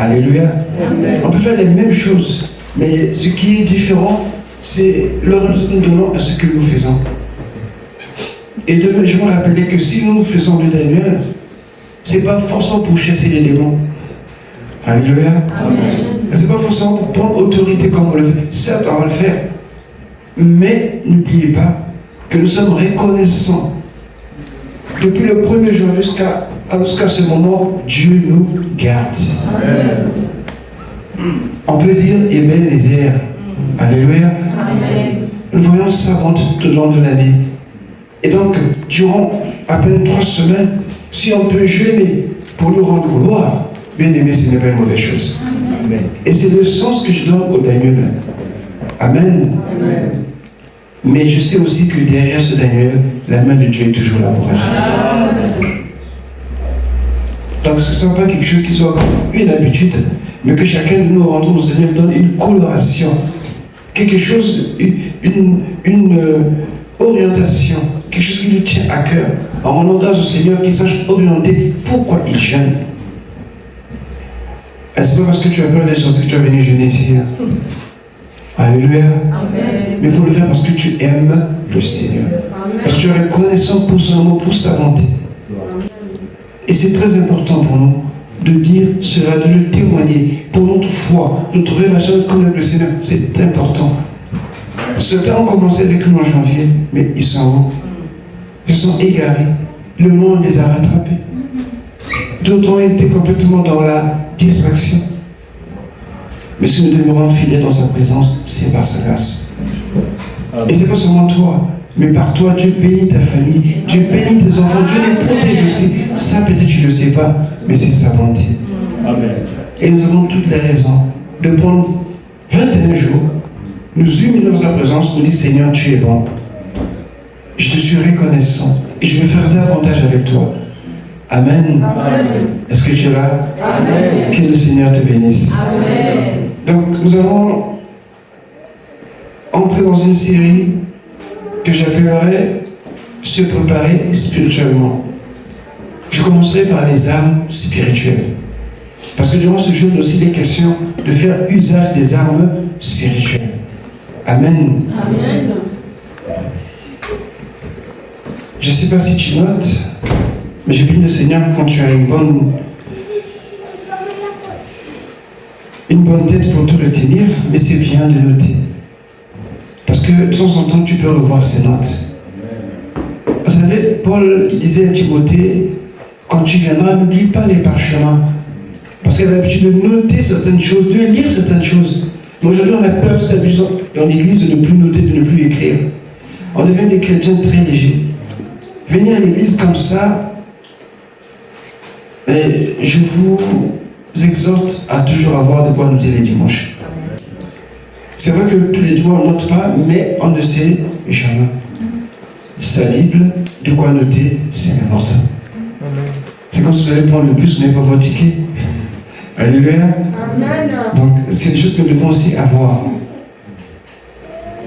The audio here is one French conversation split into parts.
Alléluia. Amen. On peut faire les mêmes choses, mais ce qui est différent, c'est le résultat que nous donnons à ce que nous faisons. Et demain, je me rappelais que si nous faisons de Daniel, ce n'est pas forcément pour chasser les démons. Alléluia. Ce n'est pas forcément pour prendre autorité comme on le fait. Certes, on va le faire. Mais n'oubliez pas que nous sommes reconnaissants. Depuis le premier jour jusqu'à ce moment, Dieu nous garde. Amen. On peut dire Ebenezer. Alléluia. Amen. Nous voyons ça tout au long de l'année. Et donc, durant à peine 3 semaines, si on peut jeûner pour nous rendre gloire, bien aimé, ce n'est pas une mauvaise chose. Amen. Et c'est le sens que je donne au Daniel. Amen. Amen. Mais je sais aussi que derrière ce Daniel, la main de Dieu est toujours là pour agir. Donc ce n'est pas quelque chose qui soit une habitude, mais que chacun de nous rentrons au Seigneur donne une coloration, quelque chose, une orientation, quelque chose qui lui tient à cœur. En rendant grâce au Seigneur qui sache orienter pourquoi il jeûne. Et c'est pas parce que tu as peur des choses que tu as venu jeûner ici. Alléluia. Amen. Mais il faut le faire parce que tu aimes le Seigneur. Amen. Parce que tu es reconnaissant pour son amour, pour sa bonté. Et c'est très important pour nous de dire cela, de le témoigner pour notre foi, notre relation avec le Seigneur. C'est important. Certains ont commencé avec nous en janvier, mais ils sont où? Ils sont égarés. Le monde les a rattrapés. D'autres ont été complètement dans la distraction. Mais si nous demeurons fidèles dans sa présence, c'est par sa grâce. Et c'est pas seulement toi, mais par toi, Dieu bénit ta famille, Dieu bénit tes enfants, Dieu les protège aussi. Ça, peut-être tu ne le sais pas, mais c'est sa bonté. Amen. Et nous avons toutes les raisons de prendre 21 jours, nous humilier dans sa présence, nous dire Seigneur, tu es bon. Je te suis reconnaissant et je vais faire davantage avec toi. Amen. Amen. Est-ce que tu es là? Amen. Que le Seigneur te bénisse. Amen. Donc, nous allons entrer dans une série que j'appellerai Se préparer spirituellement. Je commencerai par les armes spirituelles. Parce que durant ce jour, il y a aussi des questions de faire usage des armes spirituelles. Amen. Amen. Je ne sais pas si tu notes, mais j'ai pris le Seigneur quand tu as une bonne tête pour te retenir, mais c'est bien de noter. Parce que de temps en temps, tu peux revoir ces notes. Vous savez, Paul il disait à Timothée, quand tu viendras, n'oublie pas les parchemins. Parce qu'il a l'habitude de noter certaines choses, de lire certaines choses. Mais aujourd'hui, on a peur dans l'église de ne plus noter, de ne plus écrire. On devient des chrétiens très légers. Venir à l'église comme ça, je vous exhorte à toujours avoir de quoi noter les dimanches. C'est vrai que tous les dimanches on ne note pas, mais on ne sait jamais. Sa Bible, de quoi noter, c'est important. C'est comme si vous allez prendre le bus, vous n'avez pas votre ticket. Alléluia. Amen. Donc c'est des choses que nous devons aussi avoir.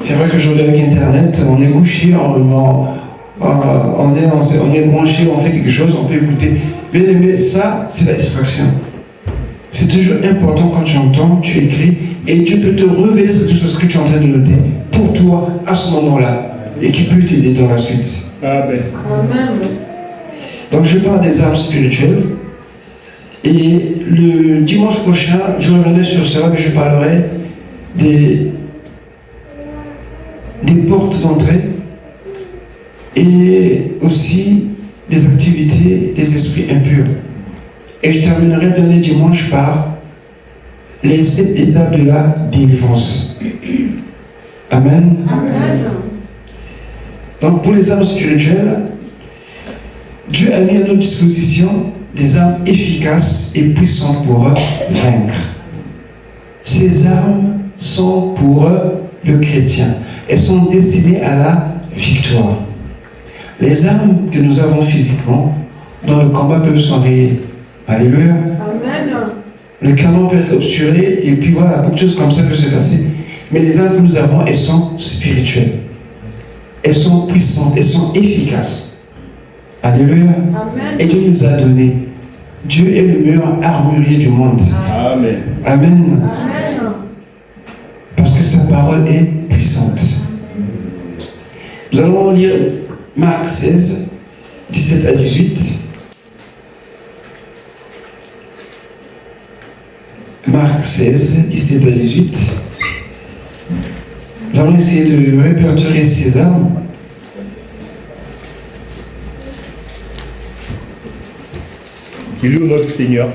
C'est vrai qu'aujourd'hui avec Internet, on est couché, on est branché, on fait quelque chose, on peut écouter. Bien aimé, ça, c'est la distraction. C'est toujours important quand tu entends, tu écris, et Dieu peut te révéler cette chose que tu es en train de noter pour toi à ce moment-là, et qui peut t'aider dans la suite. Amen. Amen. Donc je parle des armes spirituelles, et le dimanche prochain, je reviendrai sur cela, mais je parlerai des portes d'entrée, et aussi des activités des esprits impurs. Et je terminerai le dernier dimanche par les 7 étapes de la délivrance. Amen. Amen. Donc pour les armes spirituelles, Dieu a mis à notre disposition des armes efficaces et puissantes pour vaincre. Ces armes sont pour le chrétien. Elles sont destinées à la victoire. Les armes que nous avons physiquement dans le combat peuvent s'enrayer. Alléluia. Amen. Le canon peut être obsturé et puis voilà, beaucoup de choses comme ça peuvent se passer. Mais les armes que nous avons, elles sont spirituelles. Elles sont puissantes, elles sont efficaces. Alléluia. Amen. Et Dieu nous a donné Dieu est le meilleur armurier du monde. Amen. Amen. Parce que sa parole est puissante. Nous allons lire Marc 16, 17 à 18. Marc 16, 17 à 18. Nous allons essayer de répertorier ces armes. Qui loue notre Seigneur.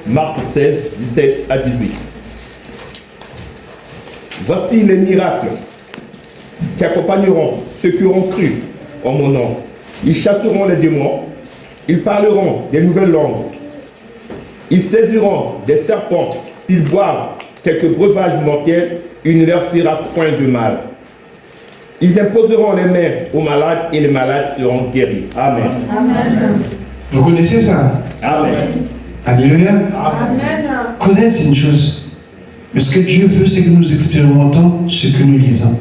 Marc 16, 17 à 18. Voici les miracles qui accompagneront ceux qui auront cru en mon nom. Ils chasseront les démons, ils parleront des nouvelles langues, ils saisiront des serpents, s'ils boivent quelques breuvages mortels, il ne leur fera point de mal. Ils imposeront les mains aux malades et les malades seront guéris. Amen. Amen. Vous connaissez ça? Amen. Alléluia. Amen. Connaître, c'est une chose. Mais ce que Dieu veut, c'est que nous expérimentons ce que nous lisons.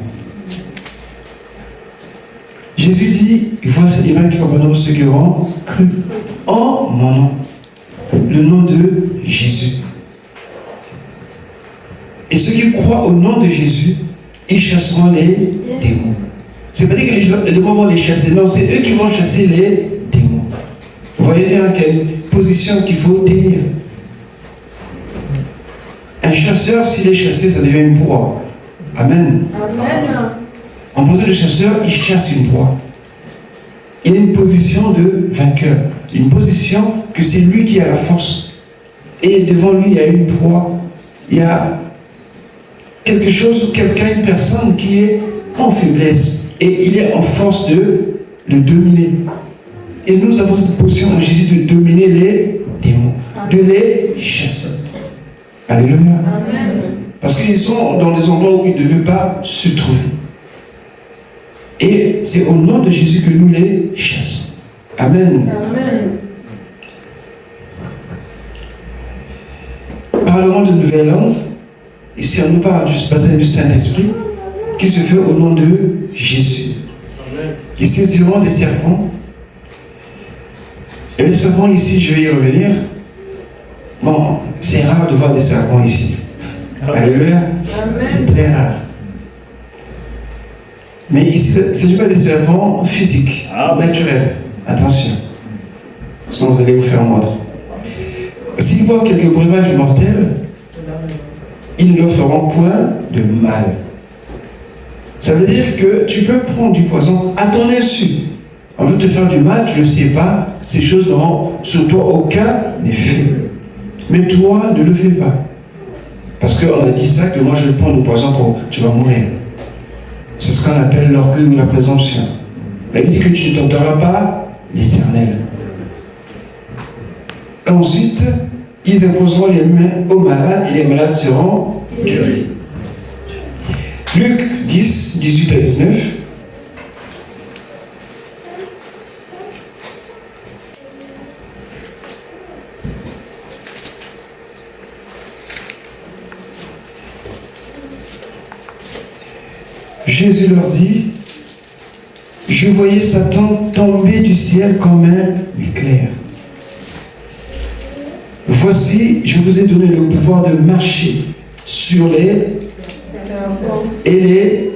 Jésus dit, voici les mains qui accompagneront ceux qui auront cru en mon nom. Le nom de Jésus. Et ceux qui croient au nom de Jésus, ils chasseront les démons. C'est pas dit que les démons vont les chasser. Non, c'est eux qui vont chasser les démons. Vous voyez bien quelle position qu'il faut tenir. Un chasseur, s'il est chassé, ça devient une proie. Amen. Amen. En position de chasseur, il chasse une proie. Il a une position de vainqueur. Une position que c'est lui qui a la force. Et devant lui, il y a une proie. Il y a quelque chose ou quelqu'un, une personne qui est en faiblesse. Et il est en force de le dominer. Et nous avons cette position en Jésus de dominer les démons. De les chasser. Alléluia. Amen. Parce qu'ils sont dans des endroits où ils ne devaient pas se trouver. Et c'est au nom de Jésus que nous les chassons. Amen. Amen. Parlerons de nouvelles langues. Ici, on nous parle du baptême du Saint-Esprit qui se fait au nom de Jésus. Ils saisiront des serpents. Et les serpents ici, je vais y revenir. Bon, c'est rare de voir des serpents ici. Alléluia. C'est très rare. Mais ici, ce ne sont pas des serpents physiques, naturels. Attention. Sinon, vous allez vous faire mordre. S'ils boivent quelques breuvages mortels, ils ne leur feront point de mal. Ça veut dire que tu peux prendre du poison à ton insu. On veut te faire du mal, tu ne le sais pas. Ces choses n'auront sur toi aucun effet. Mais toi, ne le fais pas. Parce qu'on a dit ça, que moi je prends le poison pour tu vas mourir. C'est ce qu'on appelle l'orgueil ou la présomption. La Bible dit que tu ne tenteras pas l'Éternel. Ensuite, ils imposeront les mains aux malades et les malades seront guéris. Luc 10, 18 à 19. Jésus leur dit, je voyais Satan tomber du ciel comme un éclair. Voici, je vous ai donné le pouvoir de marcher sur les et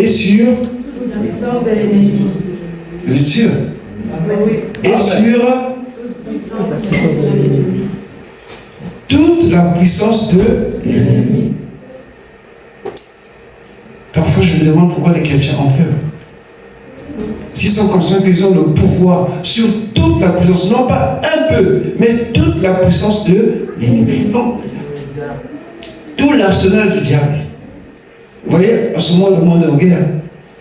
sur. Vous êtes sûr? Et sur toute la puissance de l'ennemi. Parfois, je me demande pourquoi les chrétiens ont peur. S'ils sont conscients qu'ils ont le pouvoir sur toute la puissance, non pas un peu, mais toute la puissance de l'ennemi. Donc, tout l'arsenal du diable. Vous voyez, en ce moment, le monde est en guerre.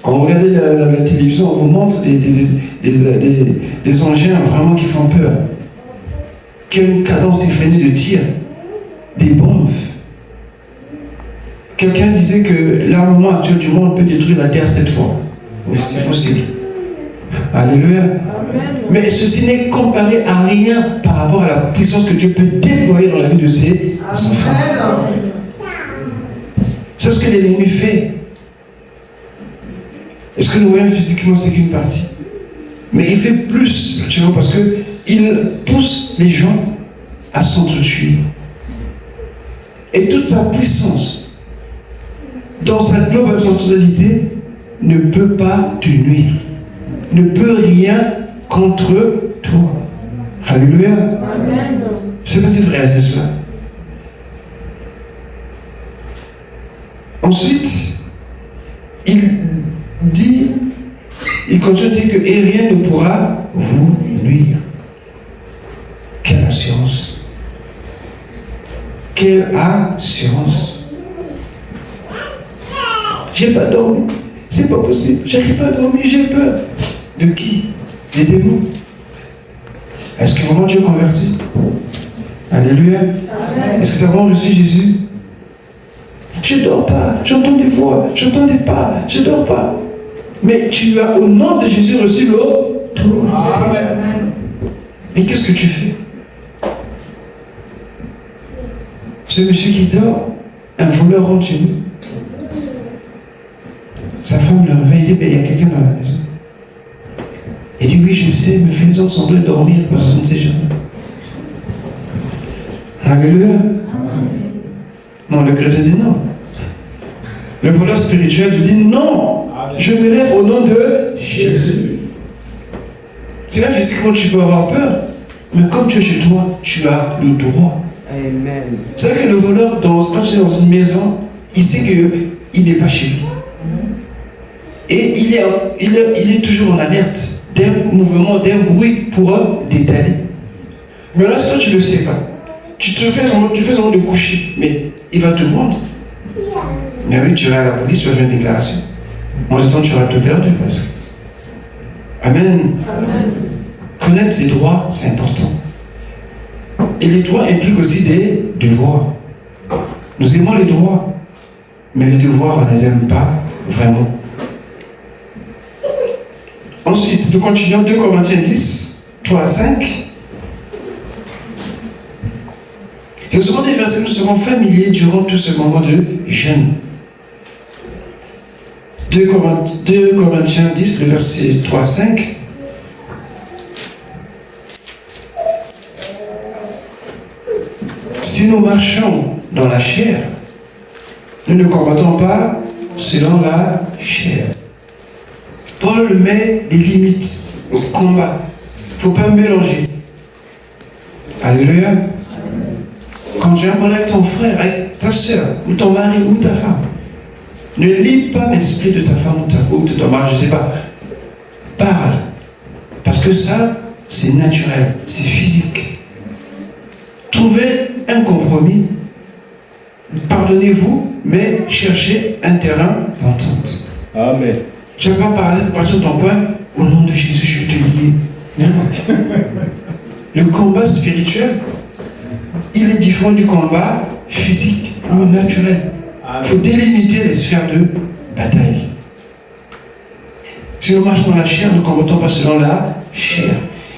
Quand vous regardez la télévision, on vous montre des engins vraiment qui font peur. Qui ont une cadence effrénée de tir. Des bombes. Quelqu'un disait que l'armement actuel du monde peut détruire la terre 7 fois. Oui, c'est possible. Alléluia. Amen. Mais ceci n'est comparé à rien par rapport à la puissance que Dieu peut déployer dans la vie de ses enfants. C'est ce que l'ennemi fait. Et ce que nous voyons physiquement, c'est qu'une partie. Mais il fait plus, parce que il pousse les gens à s'entretuer. Et toute sa puissance, dans sa globalité, ne peut pas te nuire, ne peut rien contre toi. Alléluia. Amen. Je ne sais pas si vous réalisez cela. Ensuite, il continue de dire que et rien ne pourra vous nuire. Quelle assurance! Quelle assurance! J'ai pas dormi. C'est pas possible. J'arrive pas à dormir. J'ai peur. De qui? Des démons. Est-ce que vraiment tu es converti? Alléluia. Amen. Est-ce que tu as vraiment reçu Jésus? Je ne dors pas. J'entends des voix. J'entends des pas. Je ne dors pas. Mais tu as au nom de Jésus reçu l'autorité. Amen. Et qu'est-ce que tu fais? Ce monsieur qui dort, un voleur rentre chez nous. Sa femme le réveille et dit, il y a quelqu'un dans la maison. Il dit, oui, je sais, mais fais-en semblant de dormir parce que je ne sais jamais. Alléluia. Non, le chrétien dit non. Le voleur spirituel dit non. Je me lève au nom de Jésus. C'est vrai, physiquement, tu peux avoir peur, mais comme tu es chez toi, tu as le droit. Amen. C'est vrai que le voleur, quand tu es dans une maison, il sait qu'il n'est pas chez lui. Et il est toujours en alerte d'un mouvement, d'un bruit pour détaler. Mais là, si toi, tu ne le sais pas, tu fais semblant de coucher, mais il va te prendre. Mais oui, tu vas à la police, tu vas faire une déclaration. Moi, j'attends, tu auras tout perdu presque. Amen. Amen. Connaître ses droits, c'est important. Et les droits impliquent aussi des devoirs. Nous aimons les droits, mais les devoirs, on ne les aime pas vraiment. Ensuite, nous continuons 2 Corinthiens 10, 3 à 5. C'est souvent des versets que nous serons familiers durant tout ce moment de jeûne. 2 Corinthiens 10, le verset 3 à 5. Si nous marchons dans la chair, nous ne combattons pas selon la chair. Paul met des limites au combat. Il ne faut pas mélanger. Alléluia. Quand tu as un problème avec ton frère, avec ta soeur, ou ton mari, ou ta femme, ne lis pas l'esprit de ta femme ou de ton mari, je ne sais pas. Parle. Parce que ça, c'est naturel, c'est physique. Trouvez un compromis. Pardonnez-vous, mais cherchez un terrain d'entente. Amen. Tu ne vas pas partir de ton coin, au nom de Jésus, je vais te lier. Non. Le combat spirituel, il est différent du combat physique ou naturel. Il faut délimiter les sphères de bataille. Si nous marchons dans la chair, nous ne combattons pas selon la chair.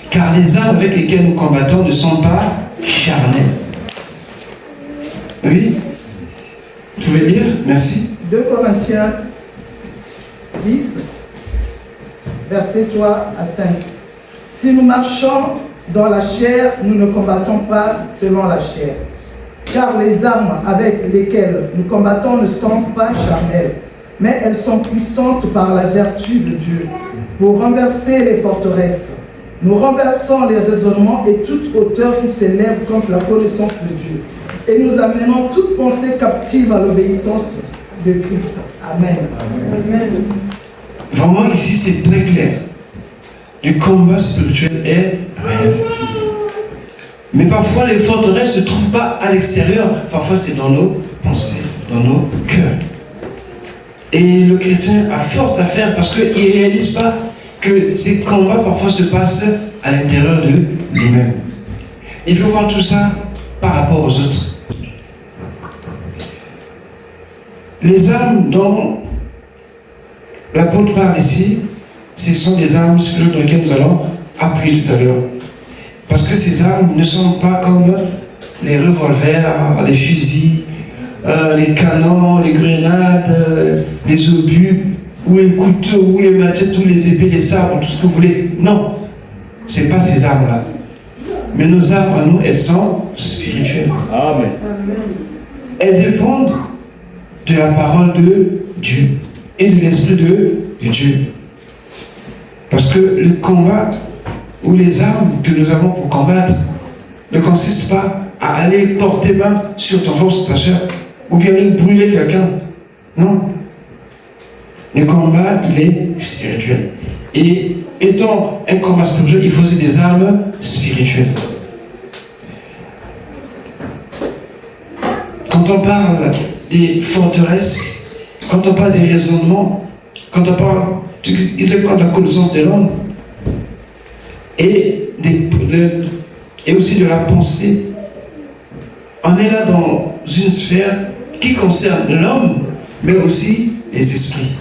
Car les armes avec lesquelles nous combattons ne sont pas charnelles. Oui? Vous pouvez lire? Merci. 2 Corinthiens 10, versets 3 à 5. Si nous marchons dans la chair, nous ne combattons pas selon la chair. Car les armes avec lesquelles nous combattons ne sont pas charnelles, mais elles sont puissantes par la vertu de Dieu, pour renverser les forteresses. Nous renversons les raisonnements et toute hauteur qui s'élève contre la connaissance de Dieu. Et nous amenons toute pensée captive à l'obéissance de Christ. Amen. Amen. Vraiment, ici, c'est très clair. Du combat spirituel est réel. Mais parfois, les forteresses ne se trouvent pas à l'extérieur. Parfois, c'est dans nos pensées, dans nos cœurs. Et le chrétien a fort à faire parce qu'il ne réalise pas que ces combats, parfois, se passent à l'intérieur de lui-même. Il faut voir tout ça par rapport aux autres. Les armes dont l'apôtre parle ici, ce sont des armes spirituelles dans lesquelles nous allons appuyer tout à l'heure. Parce que ces armes ne sont pas comme les revolvers, les fusils, les canons, les grenades, les obus, ou les couteaux, ou les machettes, ou les épées, les sabres, tout ce que vous voulez. Non, ce n'est pas ces armes-là. Mais nos âmes, à nous, elles sont spirituelles. Amen. Elles dépendent de la parole de Dieu et de l'Esprit de Dieu. Parce que le combat ou les armes que nous avons pour combattre ne consistent pas à aller porter main sur ton frère, sur ta soeur, ou bien aller brûler quelqu'un. Non. Le combat, il est spirituel. Et étant un combat spirituel, il faut aussi des armes spirituelles. Quand on parle des forteresses, quand on parle des raisonnements, quand on parle de la connaissance de l'homme et aussi de la pensée, on est là dans une sphère qui concerne l'homme, mais aussi les esprits.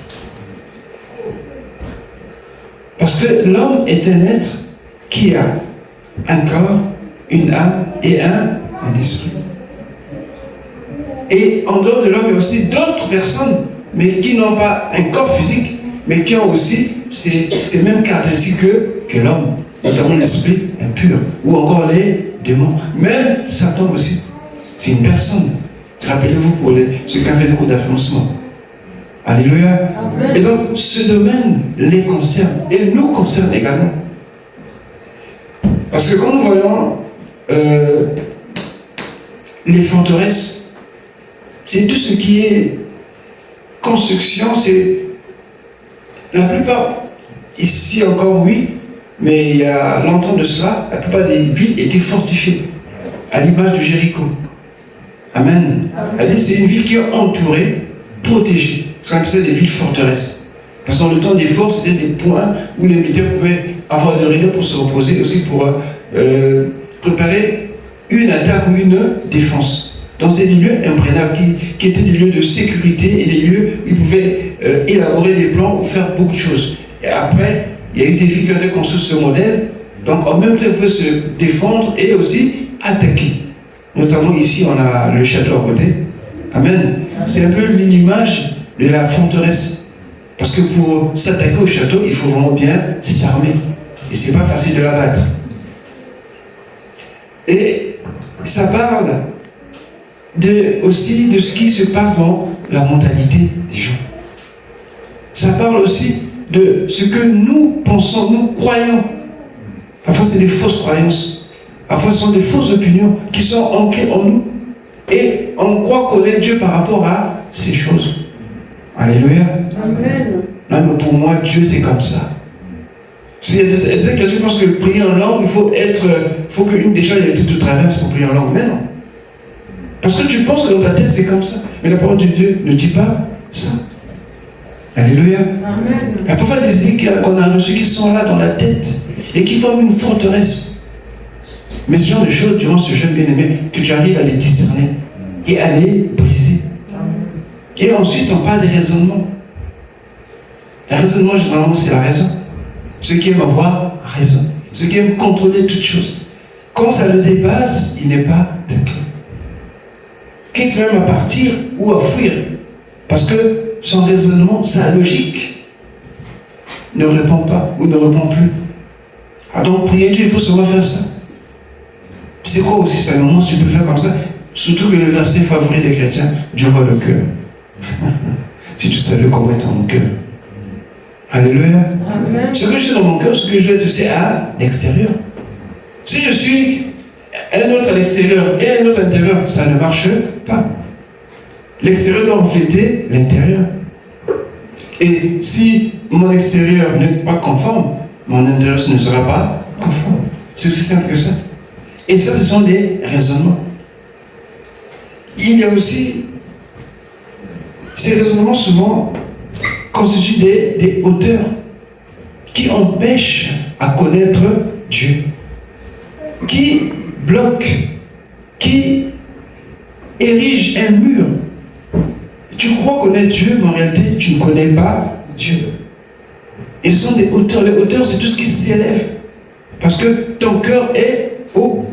Parce que l'homme est un être qui a un corps, une âme et un esprit. Et en dehors de l'homme, il y a aussi d'autres personnes, mais qui n'ont pas un corps physique, mais qui ont aussi ces mêmes caractéristiques que l'homme, notamment l'esprit impur, ou encore les démons. Même Satan aussi, c'est une personne. Rappelez-vous pour ceux qui ont fait des cours d'affirmation. Alléluia. Amen. Et donc, ce domaine les concerne et nous concerne également. Parce que quand nous voyons les forteresses, c'est tout ce qui est construction, c'est la plupart, ici encore oui, mais il y a longtemps de cela, la plupart des villes étaient fortifiées, à l'image de Jéricho. Amen. C'est une ville qui est entourée, protégée. Ce qu'on appelle des villes forteresses. Parce que dans le temps des forts, c'était des points où les militaires pouvaient avoir de réunions pour se reposer, aussi pour préparer une attaque ou une défense. Donc c'est des lieux imprenables qui étaient des lieux de sécurité et des lieux où ils pouvaient élaborer des plans ou faire beaucoup de choses. Et après, il y a eu des villes qui ont été construites sur ce modèle. Donc en même temps, ils pouvaient se défendre et aussi attaquer. Notamment ici, on a le château à côté. Amen. C'est un peu l'image de la forteresse. Parce que pour s'attaquer au château, il faut vraiment bien s'armer. Et c'est pas facile de la battre. Et ça parle aussi de ce qui se passe dans la mentalité des gens. Ça parle aussi de ce que nous pensons, nous croyons. Parfois c'est des fausses croyances. Parfois ce sont des fausses opinions qui sont ancrées en nous. Et on croit connaître Dieu par rapport à ces choses. Alléluia. Amen. Non, mais pour moi, Dieu, c'est comme ça. Il y a des gens qui pensent que prier en langue, il faut qu'une des choses ait été tout traverse pour prier en langue. Mais non. Parce que tu penses que dans ta tête, c'est comme ça. Mais la parole de Dieu ne dit pas ça. Alléluia. Amen. Il y a parfois des idées qu'on a reçues qui sont là dans la tête et qui forment une forteresse. Mais ce genre de choses, durant ce jeûne bien-aimé, que tu arrives à les discerner et à les briser. Et ensuite, on parle des raisonnements. Le raisonnement, généralement, c'est la raison. Ceux qui aiment avoir raison. Ceux qui aiment contrôler toutes choses. Quand ça le dépasse, il n'est pas d'accord. Quitte même à partir ou à fuir. Parce que son raisonnement, sa logique, ne répond pas ou ne répond plus. Ah donc, prier Dieu, il faut seulement faire ça. C'est quoi aussi ça? Moi, si tu peux faire comme ça, surtout que le verset favori des chrétiens, Dieu voit le cœur. Si tu savais comment est dans mon cœur. Alléluia. Amen. Ce que je suis dans mon cœur, ce que je vais, c'est à l'extérieur. Si je suis un autre à l'extérieur et un autre à l'intérieur, ça ne marche pas. L'extérieur doit refléter l'intérieur. Et si mon extérieur n'est pas conforme, mon intérieur ne sera pas conforme. C'est aussi simple que ça. Et ça, ce sont des raisonnements. Il y a aussi, ces raisonnements souvent constituent des hauteurs qui empêchent à connaître Dieu, qui bloquent, qui érigent un mur. Tu crois connaître Dieu, mais en réalité, tu ne connais pas Dieu. Et ce sont des hauteurs. Les hauteurs, c'est tout ce qui s'élève. Parce que ton cœur est haut.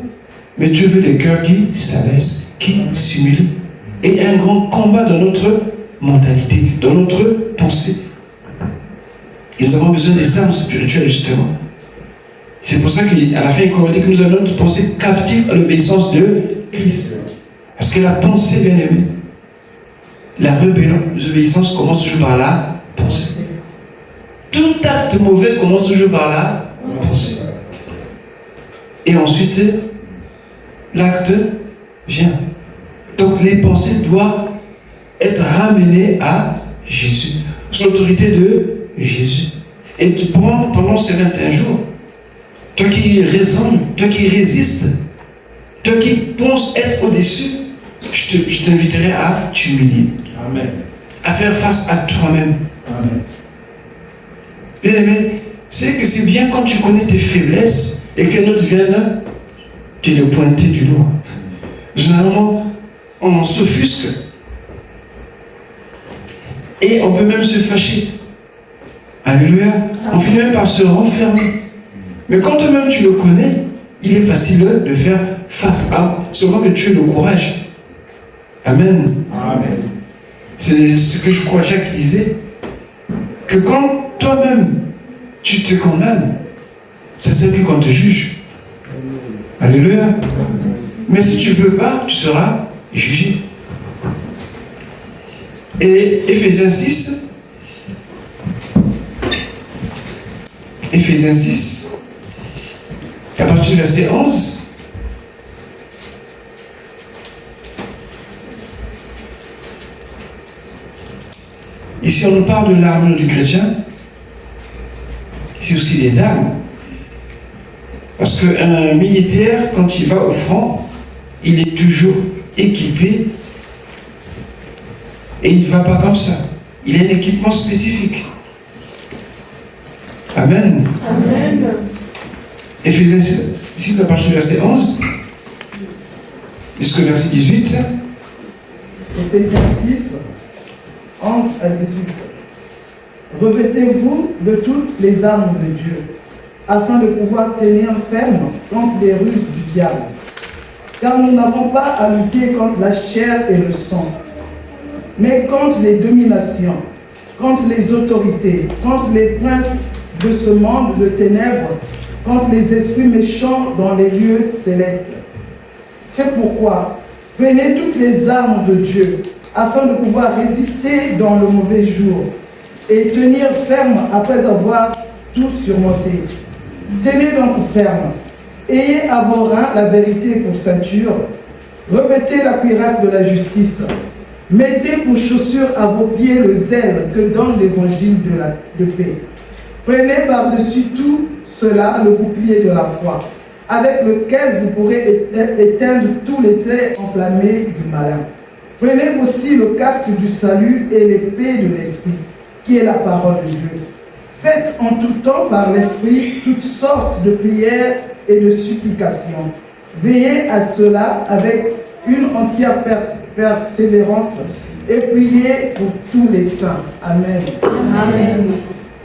Mais Dieu veut des cœurs qui s'abaissent, qui s'humilient. Et il y a un grand combat dans notre mentalité, dans notre pensée. Et nous avons besoin des armes spirituelles, justement. C'est pour ça qu'à la fin, il dit que nous allons notre pensée captive à l'obéissance de Christ. Parce que la pensée, bien aimée, la rébellion, l'obéissance commence toujours par la pensée. Tout acte mauvais commence toujours par la pensée. Et ensuite, l'acte vient. Donc les pensées doivent être ramenées à Jésus, sous l'autorité de Jésus. Et pendant ces 21 jours, toi qui raisonnes, toi qui résistes, toi qui penses être au-dessus, je t'inviterai à t'humilier. Amen. À faire face à toi-même. Amen. Bien aimé, c'est que c'est bien quand tu connais tes faiblesses et qu'un autre vienne te les pointer du doigt. Généralement, on s'offusque et on peut même se fâcher. Alléluia. On finit même par se renfermer. Mais quand toi-même tu le connais, il est facile de faire face. Seulement que tu aies le courage. Amen. Amen. C'est ce que je crois Jacques disait. Que quand toi-même tu te condamnes, ça ne sert plus qu'on te juge. Alléluia. Mais si tu ne veux pas, tu seras jugé. Et Éphésiens 6. Éphésiens 6. À partir du verset 11. Ici, on nous parle de l'armure du chrétien. C'est aussi des armes. Parce qu'un militaire, quand il va au front, il est toujours équipé et il ne va pas comme ça. Il a un équipement spécifique. Amen. Amen. Éphésiens 6 à partir du verset 11 jusqu'au verset 18. Éphésiens 6, 11 à 18. Revêtez-vous de toutes les armes de Dieu, afin de pouvoir tenir ferme contre les ruses du diable. Car nous n'avons pas à lutter contre la chair et le sang, mais contre les dominations, contre les autorités, contre les princes de ce monde de ténèbres, contre les esprits méchants dans les lieux célestes. C'est pourquoi, prenez toutes les armes de Dieu, afin de pouvoir résister dans le mauvais jour, et tenir ferme après avoir tout surmonté. Tenez donc ferme. Ayez à vos reins la vérité pour ceinture. Revêtez la cuirasse de la justice. Mettez pour chaussure à vos pieds le zèle que donne l'évangile de paix. Prenez par-dessus tout cela le bouclier de la foi, avec lequel vous pourrez éteindre tous les traits enflammés du malin. Prenez aussi le casque du salut et l'épée de l'esprit, qui est la parole de Dieu. Faites en tout temps par l'esprit toutes sortes de prières et de supplications. Veillez à cela avec une entière persévérance et priez pour tous les saints. Amen. Amen.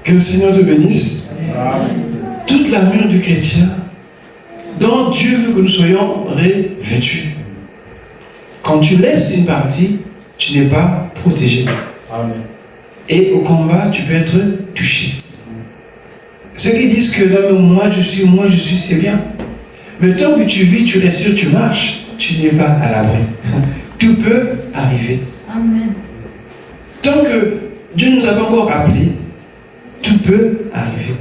Que le Seigneur te bénisse. Amen. Toute l'armure du chrétien, dont Dieu veut que nous soyons revêtus. Quand tu laisses une partie, tu n'es pas protégé. Amen. Et au combat, tu peux être touché. Ceux qui disent que non, moi je suis, c'est bien. Mais tant que tu vis, tu respires, tu marches, tu n'es pas à l'abri. Tout peut arriver. Amen. Tant que Dieu ne nous a pas encore appelés, tout peut arriver.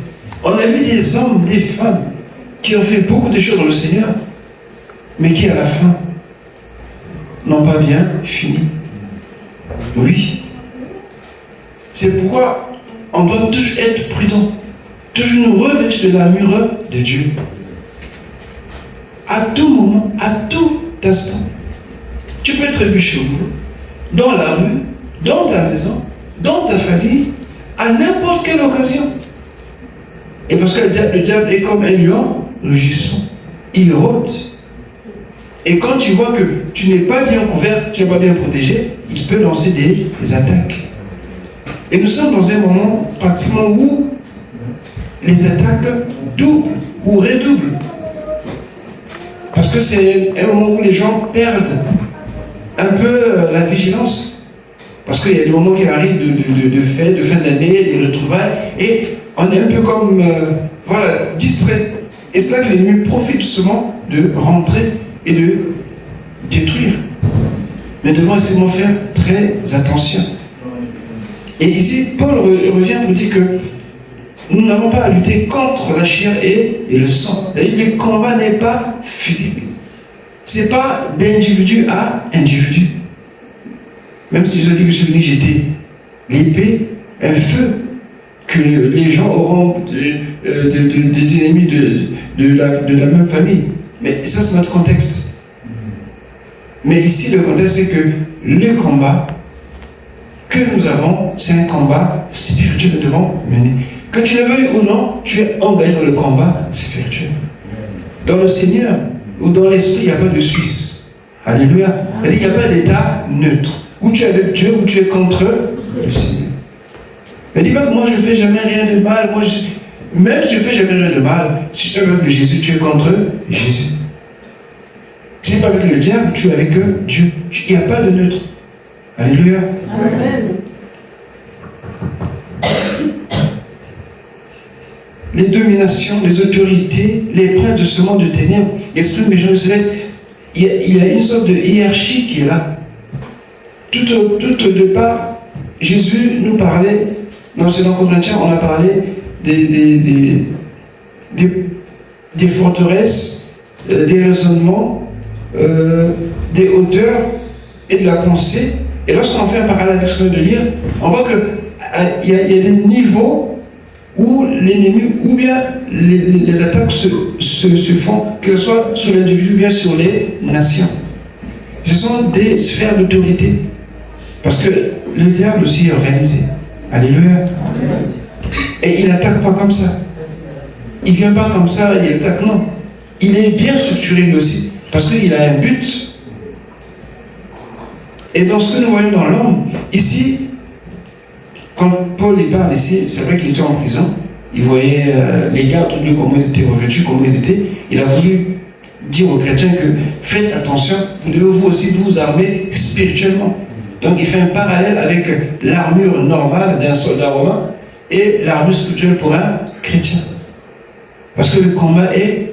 On a vu des hommes, des femmes qui ont fait beaucoup de choses dans le Seigneur, mais qui à la fin n'ont pas bien fini. Oui. C'est pourquoi on doit toujours être prudent, toujours nous revêtir de l'armure de Dieu. À tout moment, à tout instant. Tu peux être bûché au boulot, dans la rue, dans ta maison, dans ta famille, à n'importe quelle occasion. Et parce que le diable est comme un lion rugissant. Il rôde. Et quand tu vois que tu n'es pas bien couvert, tu n'es pas bien protégé, il peut lancer des attaques. Et nous sommes dans un moment pratiquement où les attaques doublent ou redoublent. Parce que c'est un moment où les gens perdent un peu la vigilance. Parce qu'il y a des moments qui arrivent de fin d'année, des retrouvailles, et on est un peu comme distrait. Et c'est là que l'ennemi profite justement de rentrer et de détruire. Mais nous devons essayer de faire très attention. Et ici, Paul revient pour dire que nous n'avons pas à lutter contre la chair et le sang. Le combat n'est pas physique. Ce n'est pas d'individu à individu. Même si je dis que je suis venu jeter l'épée, un feu, que les gens auront des ennemis de la même famille. Mais ça, c'est notre contexte. Mais ici, le contexte, c'est que le combat que nous avons, c'est un combat spirituel que nous devons mener. Que tu le veuilles ou non, tu es engagé dans le combat spirituel. Dans le Seigneur ou dans l'esprit, il n'y a pas de Suisse. Alléluia. Il n'y a pas d'état neutre. Où tu es avec Dieu, ou tu es contre le Seigneur. Ne dis pas que moi je ne fais jamais rien de mal. Même si je ne fais jamais rien de mal, si tu es avec Jésus, tu es contre Jésus. Si tu n'es pas avec le diable, tu es avec Dieu. Il n'y a pas de neutre. Alléluia. Amen. Les dominations, les autorités, les princes de ce monde de ténèbres, l'esprit de méchant de céleste, il y a une sorte de hiérarchie qui est là. Tout de part, Jésus nous parlait, dans ce Corinthiens, on a parlé des forteresses, des raisonnements, des hauteurs et de la pensée. Et lorsqu'on fait un parallèle avec ce qu'on vient de lire, on voit qu'il y a des niveaux où l'ennemi, ou bien les attaques se font, que ce soit sur l'individu ou bien sur les nations. Ce sont des sphères d'autorité. Parce que le diable aussi est organisé. Alléluia. Et il n'attaque pas comme ça. Il ne vient pas comme ça, il attaque, non. Il est bien structuré lui aussi. Parce qu'il a un but. Et dans ce que nous voyons dans l'homme, ici, quand Paul y parle ici, c'est vrai qu'il était en prison. Il voyait les gars, tous deux, comment ils étaient revêtus, comment ils étaient. Il a voulu dire aux chrétiens que faites attention, vous devez vous aussi vous armer spirituellement. Donc il fait un parallèle avec l'armure normale d'un soldat romain et l'armure spirituelle pour un chrétien. Parce que le combat est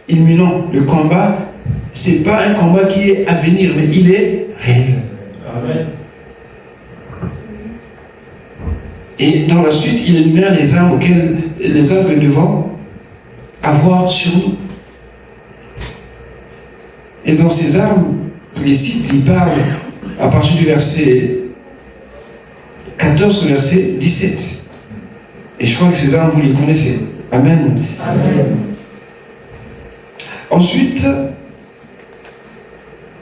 imminent. Le combat, ce n'est pas un combat qui est à venir, mais il est réel. Amen. Et dans la suite, il énumère les armes que nous devons avoir sur nous. Et dans ces armes, il les cite, il parle à partir du verset 14 au verset 17. Et je crois que ces armes, vous les connaissez. Amen. Amen. Ensuite,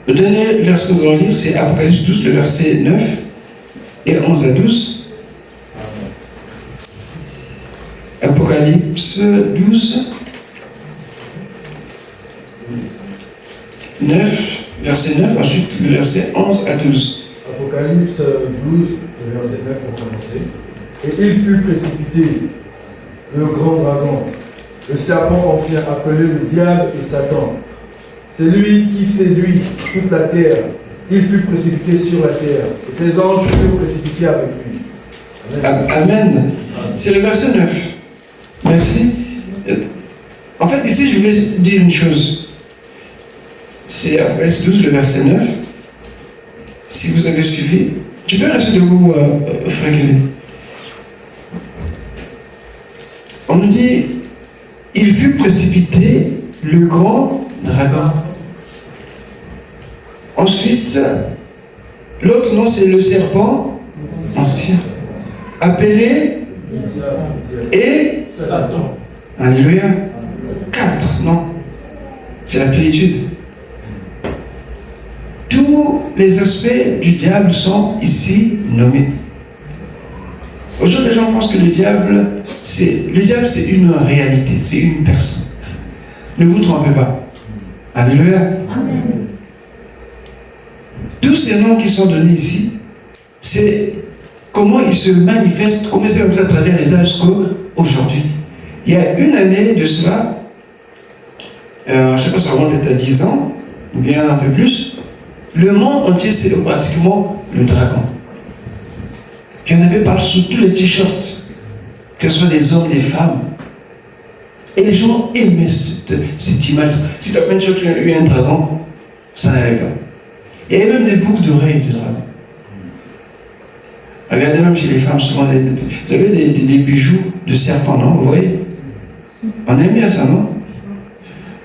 le dernier verset que nous allons lire, c'est Apocalypse 12, le verset 9 et 11 à 12. Apocalypse 12, 9, verset 9, ensuite le verset 11 à 12. Apocalypse 12, le verset 9 pour commencer. Et il fut précipité, le grand dragon, le serpent ancien appelé le diable et Satan, celui qui séduit toute la terre. Il fut précipité sur la terre, et ses anges furent précipités avec lui. Amen. Amen. C'est le verset 9. Merci. En fait, ici, je voulais dire une chose. C'est Apocalypse 12, le verset 9. Si vous avez suivi, tu peux rester debout, frère Kevin. On nous dit, il fut précipité le grand dragon. Ensuite, l'autre nom, c'est le serpent ancien, appelé et Satan. Alléluia. 4, non. C'est la plénitude. Tous les aspects du diable sont ici nommés. Aujourd'hui, les gens pensent que le diable, c'est une réalité, c'est une personne. Ne vous trompez pas. Alléluia. Amen. Tous ces noms qui sont donnés ici, c'est comment ils se manifestent, comment c'est à travers les âges qu'aujourd'hui. Il y a une année de cela, je ne sais pas si ça remonte à 10 ans, ou bien un peu plus, le monde entier c'est pratiquement le dragon. Il y en avait partout, tous les t-shirts, que ce soit des hommes, des femmes. Et les gens aimaient cette image. Si tu as plein de choses, tu as eu un dragon, ça n'allait pas. Il y avait même des boucles d'oreilles de dragon. Regardez même chez les femmes, souvent, vous avez des bijoux de serpent, non? Vous voyez? On aime bien ça, non?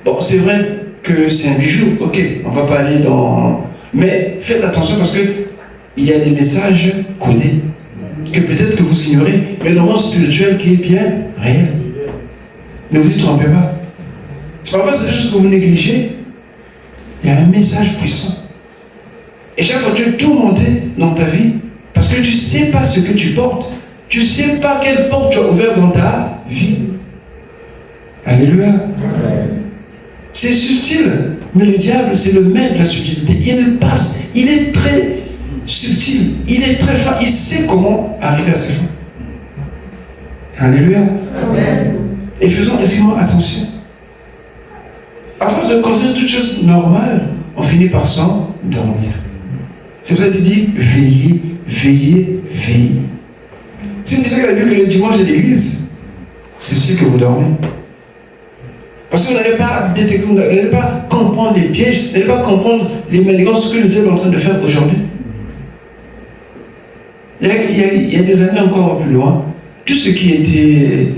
Bon, c'est vrai que c'est un bijou, ok, on ne va pas aller dans... Mais faites attention parce qu'il y a des messages codés que peut-être que vous ignorez, mais le monde spirituel qui est bien réel. Ne vous y trompez pas. C'est pas parce que c'est des choses que vous négligez. Il y a un message puissant. Et chaque fois, tu es tourmenté dans ta vie parce que tu ne sais pas ce que tu portes. Tu ne sais pas quelle porte tu as ouverte dans ta vie. Alléluia. C'est subtil, mais le diable, c'est le maître de la subtilité. Il passe, il est très subtil, il est très fin, il sait comment arriver à ses fins. Alléluia. Amen. Et faisons excessivement attention. À force de considérer toutes choses normales, on finit par s'endormir. C'est pour ça qu'il dit veillez, veillez, veillez. Si vous me disiez que la Bible que le dimanche à l'église, c'est sûr que vous dormez. Parce que vous n'allez pas détecter, vous n'allez pas comprendre les pièges, vous n'allez pas comprendre les manigances que le diable est en train de faire aujourd'hui. Il y a des années encore plus loin, tout ce qui était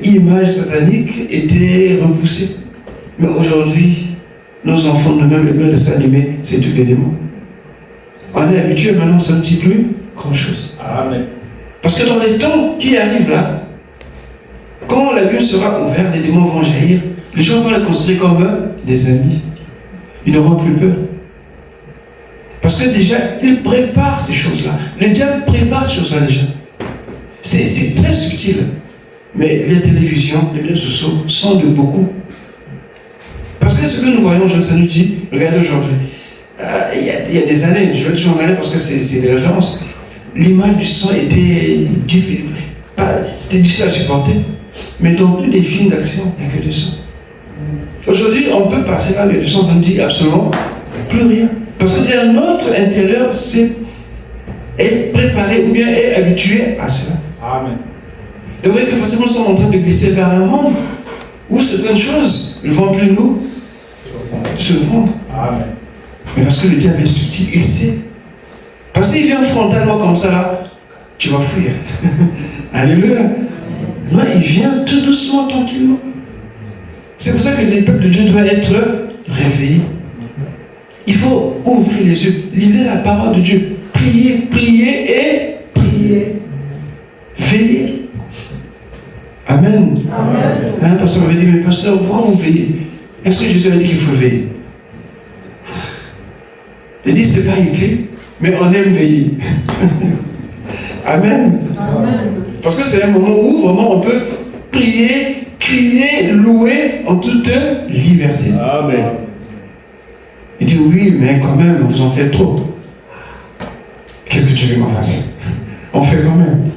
images sataniques était repoussé. Mais aujourd'hui, nos enfants, nous-mêmes, les dessins animés, c'est tous des démons. On est habitué maintenant, ça ne dit plus grand-chose. Amen. Parce que dans les temps qui arrivent là, quand la Bible sera ouverte, les démons vont jaillir, les gens vont les considérer comme des amis. Ils n'auront plus peur. Parce que déjà, ils préparent ces choses-là. Le diable prépare ces choses-là déjà. C'est très subtil. Mais les télévisions, les réseaux sociaux sont de beaucoup. Parce que ce que nous voyons aujourd'hui, ça nous dit, regardez aujourd'hui, il y a des années, je vais toujours en aller parce que c'est des références, l'image du sang était difficile. C'était difficile à supporter. Mais dans tous les films d'action, il n'y a que du sang. Aujourd'hui, on peut passer là, mais du sang, ça ne dit absolument plus rien. Parce que notre intérieur est préparé ou bien est habitué à cela. Amen. Vous voyez que forcément nous sommes en train de glisser vers un monde où certaines choses ne vont plus nous surprendre. Amen. Mais parce que le diable est subtil, il sait. Parce qu'il vient frontalement comme ça là, tu vas fuir. Alléluia. Là, il vient tout doucement, tranquillement. C'est pour ça que les peuples de Dieu doivent être réveillés. Il faut ouvrir les yeux, lisez la parole de Dieu, priez, priez et priez. Veillez. Amen. Amen. Un pasteur m'avait dit, mais pasteur, pourquoi vous veillez? Est-ce que Jésus a dit qu'il faut veiller? Il dit, c'est pas écrit, mais on aime veiller. Amen. Amen. Parce que c'est un moment où vraiment on peut prier, crier, louer en toute liberté. Amen. Il dit, oui, mais quand même, vous en faites trop. Qu'est-ce que tu veux qu'on fasse? On fait quand même.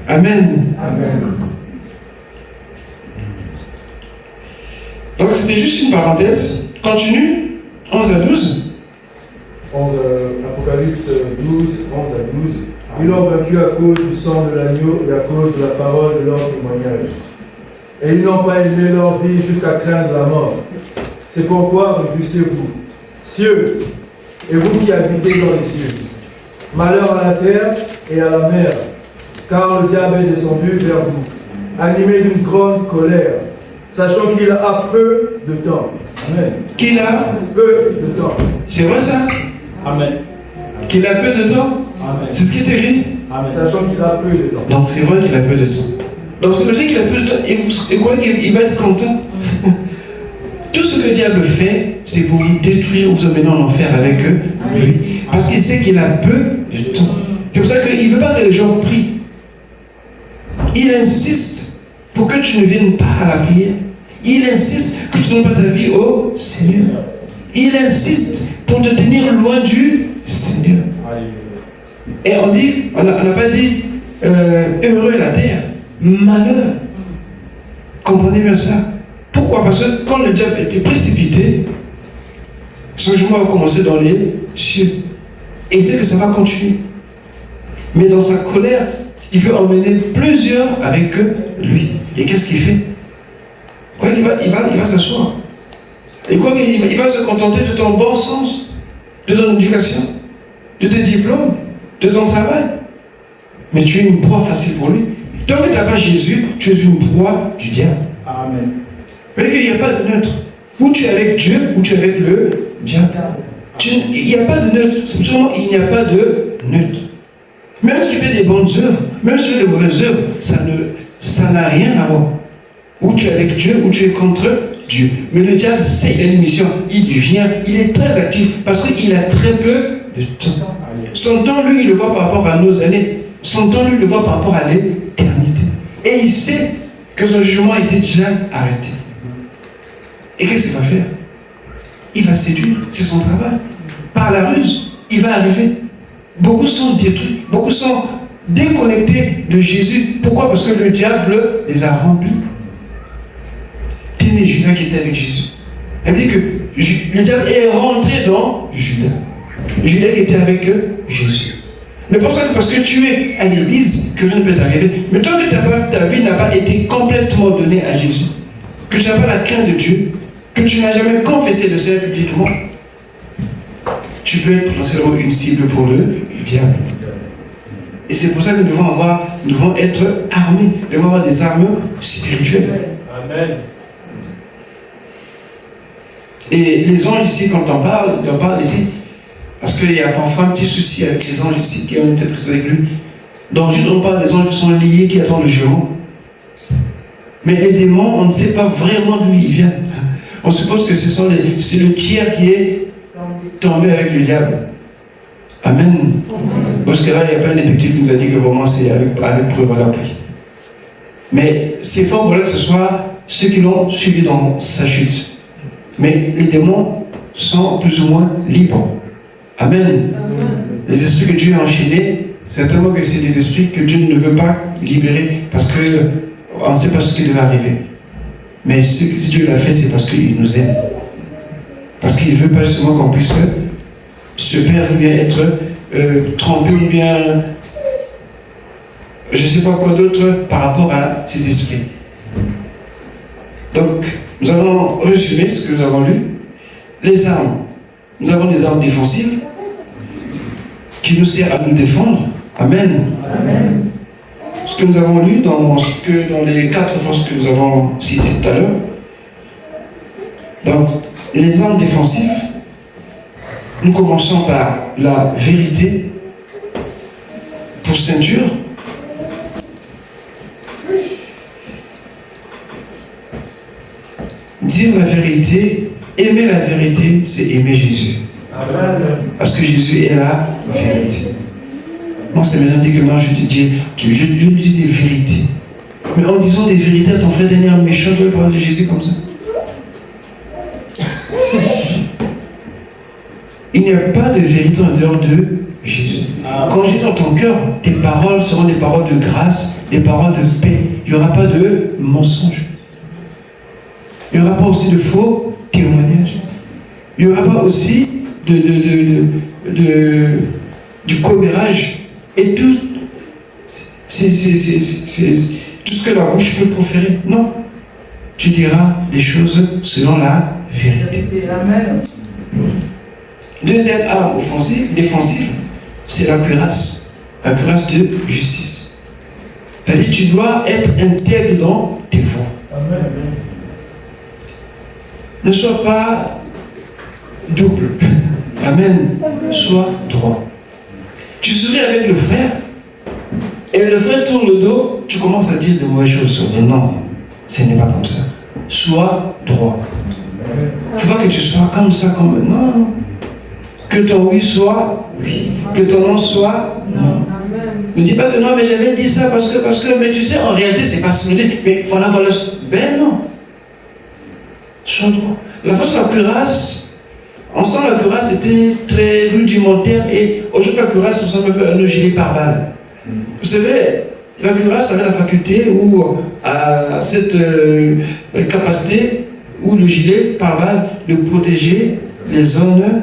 Amen. Amen. Donc c'était juste une parenthèse. Continue. 11 à 12. Apocalypse 12, 11 à 12. Ils l'ont vaincu à cause du sang de l'agneau et à cause de la parole de leur témoignage. Et ils n'ont pas élevé leur vie jusqu'à craindre la mort. C'est pourquoi réjouissez-vous, cieux, et vous qui habitez dans les cieux. Malheur à la terre et à la mer, car le diable est descendu vers vous, animé d'une grande colère, sachant qu'il a peu de temps. Amen. Qu'il a Peu de temps. C'est vrai ça? Amen. Qu'il a peu de temps? Amen. C'est ce qui est écrit? Amen. Sachant qu'il a peu de temps. Donc c'est vrai qu'il a peu de temps. Donc c'est vrai qu'il a peu de temps. Et vous croyez qu'il va être content? Tout ce que le diable fait, c'est pour vous détruire, vous emmener en enfer avec eux, lui. Parce qu'il sait qu'il a peu de temps. C'est pour ça qu'il ne veut pas que les gens prient. Il insiste pour que tu ne viennes pas à la prière. Il insiste que tu ne donnes pas ta vie au Seigneur. Il insiste pour te tenir loin du Seigneur. Et on dit, on n'a pas dit heureux la terre, malheur. Comprenez bien ça. Pourquoi? Parce que quand le diable était précipité, son jugement va commencer dans les cieux. Et il sait que ça va continuer. Mais dans sa colère, il veut emmener plusieurs avec lui. Et qu'est-ce qu'il fait? Quoi qu'il il va s'asseoir. Et quoi qu'il va se contenter de ton bon sens, de ton éducation, de tes diplômes, de ton travail. Mais tu es une proie facile pour lui. Tant que tu n'as pas Jésus, tu es une proie du diable. Amen. Vous voyez qu'il n'y a pas de neutre. Ou tu es avec Dieu, ou tu es avec le diable. Il n'y a pas de neutre. Simplement, il n'y a pas de neutre. Même si tu fais des bonnes œuvres, même si tu fais des mauvaises œuvres, ça n'a rien à voir. Ou tu es avec Dieu, ou tu es contre Dieu. Mais le diable, c'est une mission. Il vient, il est très actif parce qu'il a très peu de temps. Son temps, lui, il le voit par rapport à nos années. Son temps, lui, il le voit par rapport à l'éternité. Et il sait que son jugement a été déjà arrêté. Et qu'est-ce qu'il va faire? Il va séduire, c'est son travail. Par la ruse, il va arriver. Beaucoup sont détruits, beaucoup sont déconnectés de Jésus. Pourquoi? Parce que le diable les a remplis. Tenez Judas qui était avec Jésus. Elle dit que le diable est rentré dans Judas. Judas était avec Jésus. Ne pense pas que parce que tu es à l'église que rien ne peut t'arriver. Mais tant que ta vie n'a pas été complètement donnée à Jésus, que tu n'as pas la crainte de Dieu, que tu n'as jamais confessé le Seigneur publiquement, tu peux être potentiellement une cible pour le diable. Et c'est pour ça que nous devons être armés, nous devons avoir des armes spirituelles. Amen. Et les anges ici, quand on parle ici, parce qu'il y a parfois un petit souci avec les anges ici qui ont été pris avec lui. Dans Jude, on parle des anges qui sont liés, qui attendent le jugement. Mais les démons, on ne sait pas vraiment d'où ils viennent. On suppose que c'est le tiers qui est tombé avec le diable. Amen. Parce que là, il n'y a pas un détective qui nous a dit que vraiment c'est avec preuve à l'appui. Mais c'est fort pour que ce soit ceux qui l'ont suivi dans sa chute. Mais les démons sont plus ou moins libres. Amen. Amen. Les esprits que Dieu a enchaînés, certainement que c'est des esprits que Dieu ne veut pas libérer parce qu'on ne sait pas ce qui devait arriver. Mais si Dieu l'a fait, c'est parce qu'il nous aime. Parce qu'il ne veut pas justement qu'on puisse se perdre ou bien être trompé ou bien je ne sais pas quoi d'autre par rapport à ces esprits. Donc, nous allons résumer ce que nous avons lu. Les armes. Nous avons des armes défensives qui nous servent à nous défendre. Amen. Amen. Ce que nous avons lu dans les 4 forces que nous avons citées tout à l'heure. Donc, les armes défensives, nous commençons par la vérité pour ceinture. Dire la vérité, aimer la vérité, c'est aimer Jésus. Amen. Parce que Jésus est la vérité. Moi, ça m'a dit que moi, je lui dis des vérités. Mais en disant des vérités à ton frère dernier méchant, tu vas parler de Jésus comme ça. Il n'y a pas de vérité en dehors de Jésus. Quand Jésus est dans ton cœur, tes paroles seront des paroles de grâce, des paroles de paix. Il n'y aura pas de mensonges. Il n'y aura pas aussi de faux témoignages. Il n'y aura pas aussi du commérage. Et tout ce que la bouche peut proférer. Non. Tu diras des choses selon la vérité. Amen. Deuxième arme défensive, c'est la cuirasse. La cuirasse de justice. C'est-à-dire tu dois être intègre dans tes voies. Amen. Ne sois pas double. Amen. Sois droit. Tu souris avec le frère, et le frère tourne le dos, tu commences à dire de mauvaises choses. Mais non, ce n'est pas comme ça. Sois droit. Il ne faut pas que tu sois comme ça, comme... Non. Que ton oui soit oui. Que ton non soit non. Ne dis pas que non, mais j'avais dit ça parce que, mais tu sais, en réalité, c'est pas ce que je dis. Mais voilà, ben non. Sois droit. La force de la cuirasse, on sent la cuirasse était très rudimentaire et aujourd'hui la cuirasse ressemble un peu à un gilet pare-balles. Vous savez, la cuirasse avait la faculté ou à cette capacité où le gilet pare-balles de protéger les zones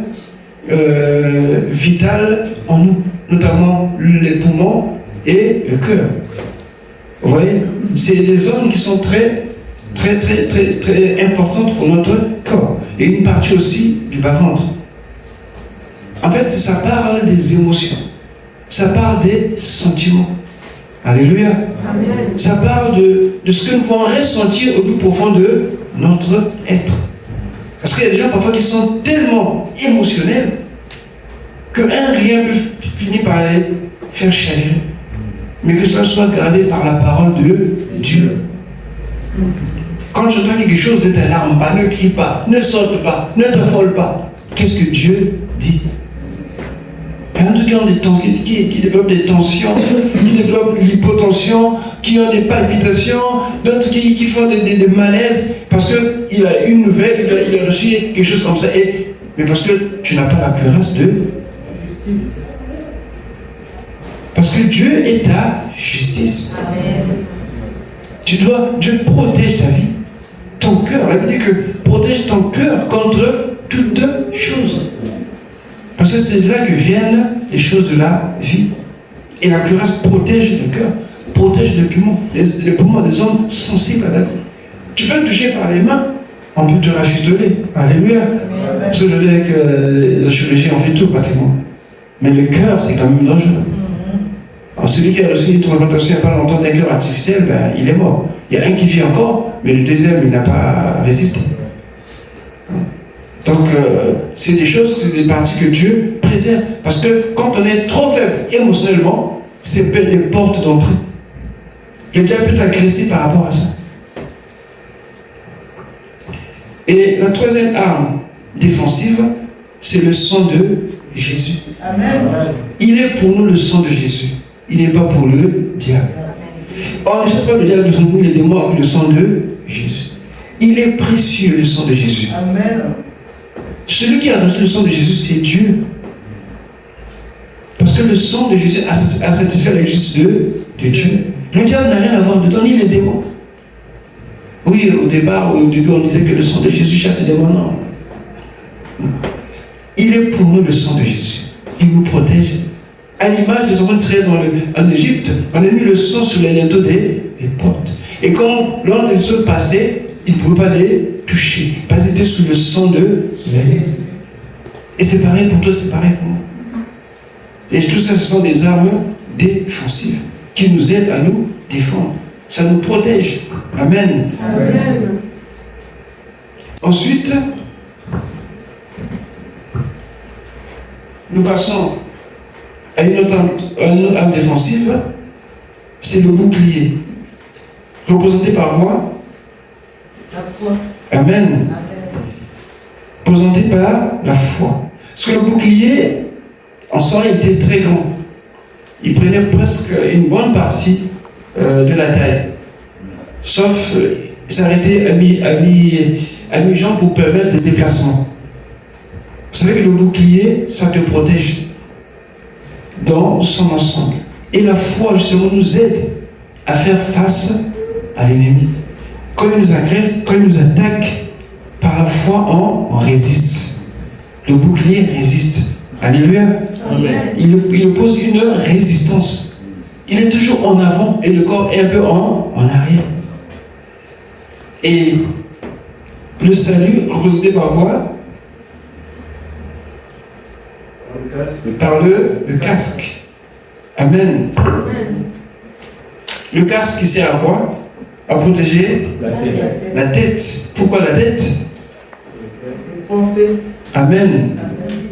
vitales en nous, notamment les poumons et le cœur. Vous voyez, c'est des zones qui sont très très, très, très, très importante pour notre corps. Et une partie aussi du bas-ventre. En fait, ça parle des émotions. Ça parle des sentiments. Alléluia. Amen. Ça parle de ce que nous pouvons ressentir au plus profond de notre être. Parce qu'il y a des gens parfois qui sont tellement émotionnels qu'un rien peut finir par les faire chavirer. Mais que ça soit gardé par la parole de Dieu. Quand tu entends quelque chose, ne t'alarme pas, ne crie pas, ne saute pas, ne t'affole pas. Qu'est-ce que Dieu dit? Il y en a qui ont des tensions, qui développent des tensions, qui développent l'hypotension, qui ont des palpitations, d'autres qui font des malaises parce qu'il a une nouvelle, il a reçu quelque chose comme ça. Mais parce que tu n'as pas la cuirasse de justice. Parce que Dieu est ta justice. Dieu protège ta vie, ton cœur. La Bible dit que protège ton cœur contre toutes choses. Parce que c'est de là que viennent les choses de la vie. Et la cuirasse protège le cœur, protège le poumon des hommes sensibles à la vie. Tu peux toucher par les mains, on peut te rafistoler. Alléluia. Parce que je dis que la chirurgie en fait tout pratiquement. Mais le cœur, c'est quand même dangereux. Alors celui qui a reçu une transplantation il n'y a pas longtemps d'un cœur artificiel, ben, il est mort. Il y a un qui vit encore, mais le deuxième, il n'a pas résisté. Donc, c'est des choses, c'est des parties que Dieu préserve. Parce que quand on est trop faible émotionnellement, c'est des portes d'entrée. Le diable peut t'agresser par rapport à ça. Et la troisième arme défensive, c'est le sang de Jésus. Amen. Il est pour nous le sang de Jésus. Il n'est pas pour le diable. Or, ne cherche pas le diable de nous, les démons avec le sang de Jésus. Il est précieux, le sang de Jésus. Amen. Celui qui a reçu le sang de Jésus, c'est Dieu. Parce que le sang de Jésus a satisfait la justice de Dieu. Le diable n'a rien à voir dedans, ni les démons. Oui, au début, on disait que le sang de Jésus chasse les démons. Non. Il est pour nous le sang de Jésus. Il nous protège. À l'image des enfants d'Israël en Égypte, on a mis le sang sur les linteaux des portes. Et quand l'ordre des choses passait, ils ne pouvaient pas les toucher. Parce qu'ils étaient sous le sang de Jésus. Et c'est pareil pour toi, c'est pareil pour moi. Et tout ça, ce sont des armes défensives qui nous aident à nous défendre. Ça nous protège. Amen. Amen. Ensuite, nous passons à une autre arme défensive, c'est le bouclier. Représenté par quoi? La foi. Amen. Amen. Représenté par la foi. Parce que le bouclier, en soi, il était très grand. Il prenait presque une bonne partie de la taille. Sauf s'arrêter à mi-jambe pour permettre le déplacement. Vous savez que le bouclier, ça te protège dans son ensemble. Et la foi, justement, nous aide à faire face à l'ennemi. Quand il nous agresse, quand il nous attaque, par la foi, on résiste. Le bouclier résiste. Alléluia. Amen. Il oppose une résistance. Il est toujours en avant et le corps est un peu en arrière. Et le salut, représenté par quoi? Par le casque. Amen. Le casque qui sert à quoi? À protéger la tête. Pourquoi la tête? Les pensées. Amen.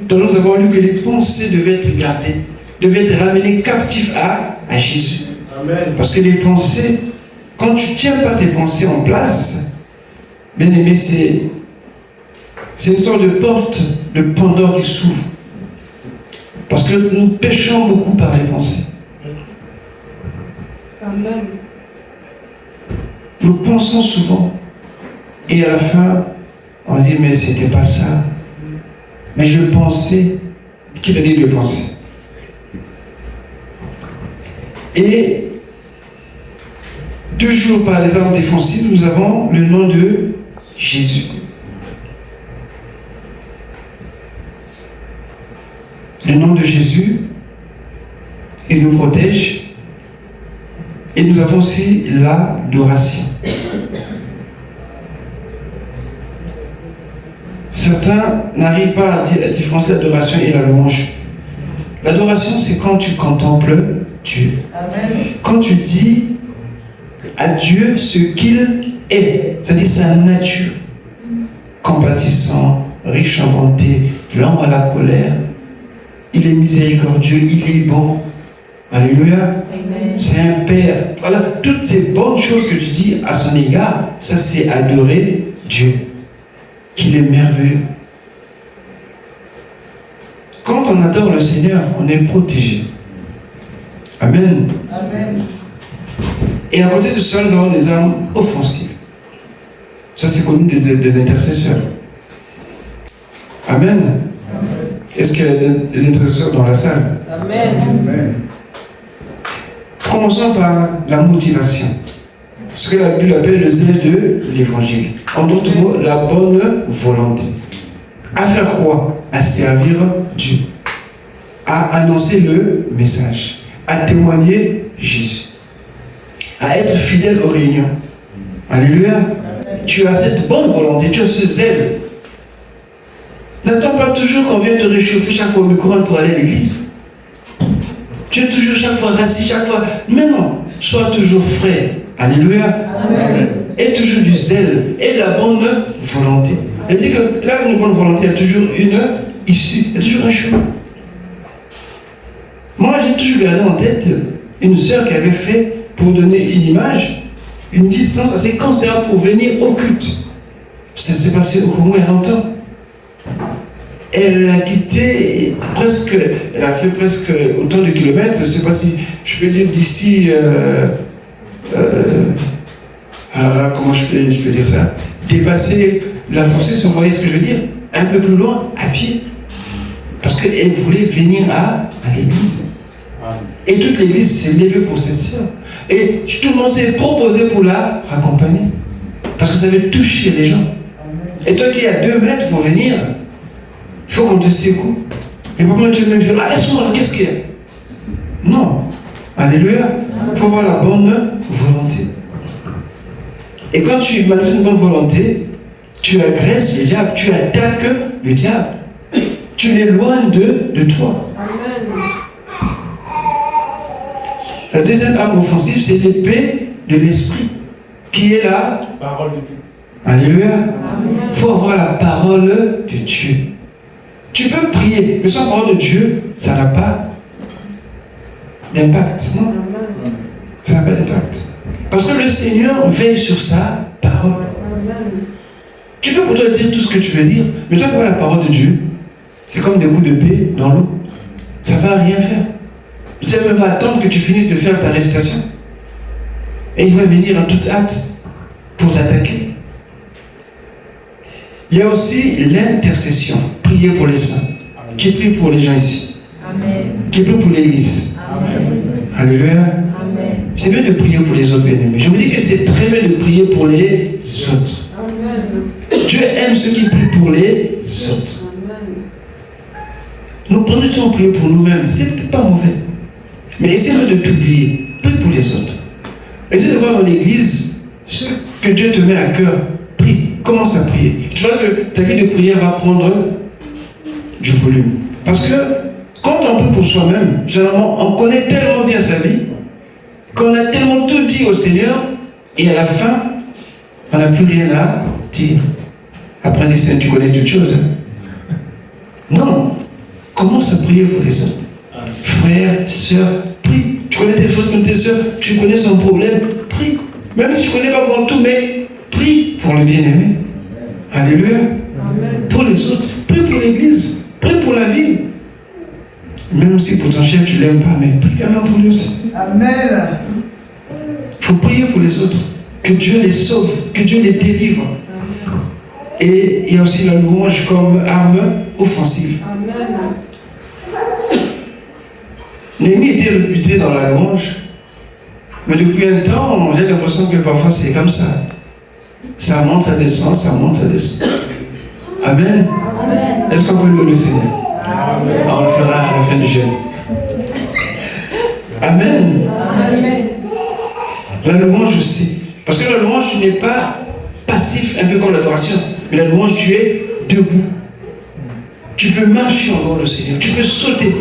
Donc nous avons lu que les pensées devaient être gardées, devaient être ramenées captives à Jésus. Amen. Parce que les pensées, quand tu ne tiens pas tes pensées en place, bien aimé, c'est une sorte de porte de Pandore qui s'ouvre. Parce que nous péchons beaucoup par les pensées. Amen. Nous pensons souvent. Et à la fin, on se dit, mais c'était pas ça. Mais je pensais. Qui t'a dit de penser? Et toujours par les armes défensives, nous avons le nom de Jésus. Le nom de Jésus, il nous protège. Et nous avons aussi l'adoration. Certains n'arrivent pas à différencier l'adoration et la louange. L'adoration, c'est quand tu contemples Dieu. Amen. Quand tu dis à Dieu ce qu'il est, c'est-à-dire sa nature. Compatissant, riche en bonté, lent à la colère. Il est miséricordieux, il est bon. Alléluia. Amen. C'est un Père. Voilà, toutes ces bonnes choses que tu dis à son égard, ça c'est adorer Dieu. Qu'il est merveilleux. Quand on adore le Seigneur, on est protégé. Amen. Amen. Et à côté de cela, nous avons des armes offensives. Ça c'est connu des intercesseurs. Amen. Est-ce qu'il y a des intercesseurs dans la salle? Amen. Amen. Commençons par la motivation. Ce que la Bible appelle le zèle de l'évangile. En d'autres mots, la bonne volonté. À faire quoi? À servir Dieu. À annoncer le message. À témoigner Jésus. À être fidèle aux réunions. Alléluia. Tu as cette bonne volonté, tu as ce zèle. N'attends pas toujours qu'on vienne te réchauffer chaque fois au micro pour aller à l'église. Tu es toujours chaque fois rassis, chaque fois. Mais non, sois toujours frais. Alléluia. Amen. Et toujours du zèle et la bonne volonté. Elle dit que là, une bonne volonté, il y a toujours une issue, il y a toujours un chemin. Moi, j'ai toujours gardé en tête une sœur qui avait fait, pour donner une image, une distance assez considérable pour venir au culte. Ça s'est passé au Congo il y a longtemps. Elle a quitté presque, elle a fait presque autant de kilomètres, je ne sais pas si je peux dire d'ici, alors là, comment je peux dire ça? Dépasser la foncée, si vous voyez ce que je veux dire, un peu plus loin, à pied. Parce qu'elle voulait venir à l'église. Et toute l'église s'est levée pour cette sœur. Et tout le monde s'est proposé pour la raccompagner. Parce que ça avait touché les gens. Et toi qui es à 2 mètres pour venir, il faut qu'on te secoue. Et par contre, tu me dis, ah, laisse-moi, qu'est-ce qu'il y a? Non. Alléluia. Il faut avoir la bonne volonté. Et quand tu manifestes une bonne volonté, tu agresses le diable, tu attaques le diable. Tu l'éloignes de toi. Amen. La deuxième arme offensive, c'est l'épée de l'esprit, qui est la Parole de Dieu. Alléluia. Amen. Il faut avoir la parole de Dieu. Tu peux prier, mais sans parole de Dieu, ça n'a pas d'impact. Non, Amen. ça n'a pas d'impact. Parce que le Seigneur veille sur sa parole. Amen. Tu peux pour toi dire tout ce que tu veux dire, mais toi, quand la parole de Dieu, c'est comme des coups de paix dans l'eau. Ça ne va rien faire. Le diable va attendre que tu finisses de faire ta récitation. Et il va venir en toute hâte pour t'attaquer. Il y a aussi l'intercession. Prier pour les saints. Qui prie pour les gens ici. Amen. Qui prie pour l'église. Amen. Alléluia. Amen. C'est bien de prier pour les autres bien-aimés. Je vous dis que c'est très bien de prier pour les autres. Amen. Dieu aime ceux qui prient pour les autres. Amen. Nous prenons du temps à prier pour nous-mêmes. C'est peut-être pas mauvais. Mais essayez de t'oublier. Prie pour les autres. Essayez de voir dans l'église ce que Dieu te met à cœur. Prie. Commence à prier. Tu vois que ta vie de prière va prendre du volume. Parce que quand on prie pour soi-même, généralement, on connaît tellement bien sa vie qu'on a tellement tout dit au Seigneur et à la fin, on n'a plus rien à dire. Après, des Seigneur, tu connais toutes choses. Non. Commence à prier pour les autres. Frère, soeur, prie. Tu connais tes fautes comme tes soeurs, tu connais son problème, prie. Même si tu ne connais pas pour tout, mais prie pour le bien-aimé. Alléluia. Amen. Pour les autres, prie pour l'église, prie pour la vie. Même si pour ton chef tu ne l'aimes pas, mais prie quand même pour lui aussi. Amen. Il faut prier pour les autres. Que Dieu les sauve, que Dieu les délivre. Et il y a aussi la louange comme arme offensive. Amen. Néhémie était réputé dans la louange. Mais depuis un temps, j'ai l'impression que parfois c'est comme ça. Ça monte, ça descend, ça monte, ça descend. Amen. Amen. Est-ce qu'on peut louer le Seigneur? Amen. On le fera à la fin du jeûne. Amen. Amen. La louange aussi. Parce que la louange, tu n'es pas passif, un peu comme l'adoration. Mais la louange, tu es debout. Tu peux marcher en dehors du Seigneur. Tu peux sauter.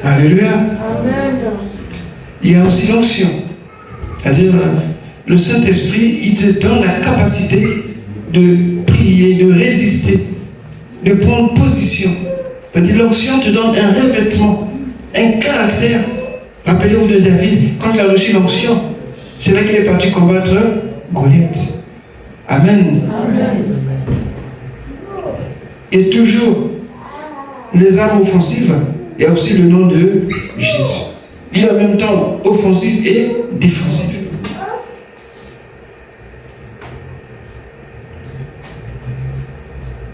Alléluia. Amen. Il y a aussi l'onction. C'est-à-dire, le Saint-Esprit, il te donne la capacité de prier, de résister, de prendre position. C'est-à-dire, l'onction te donne un revêtement, un caractère. Rappelez-vous de David, quand il a reçu l'onction, c'est là qu'il est parti combattre Goliath. Amen. Amen. Et toujours, les armes offensives, il y a aussi le nom de Jésus. Il est en même temps offensif et défensif.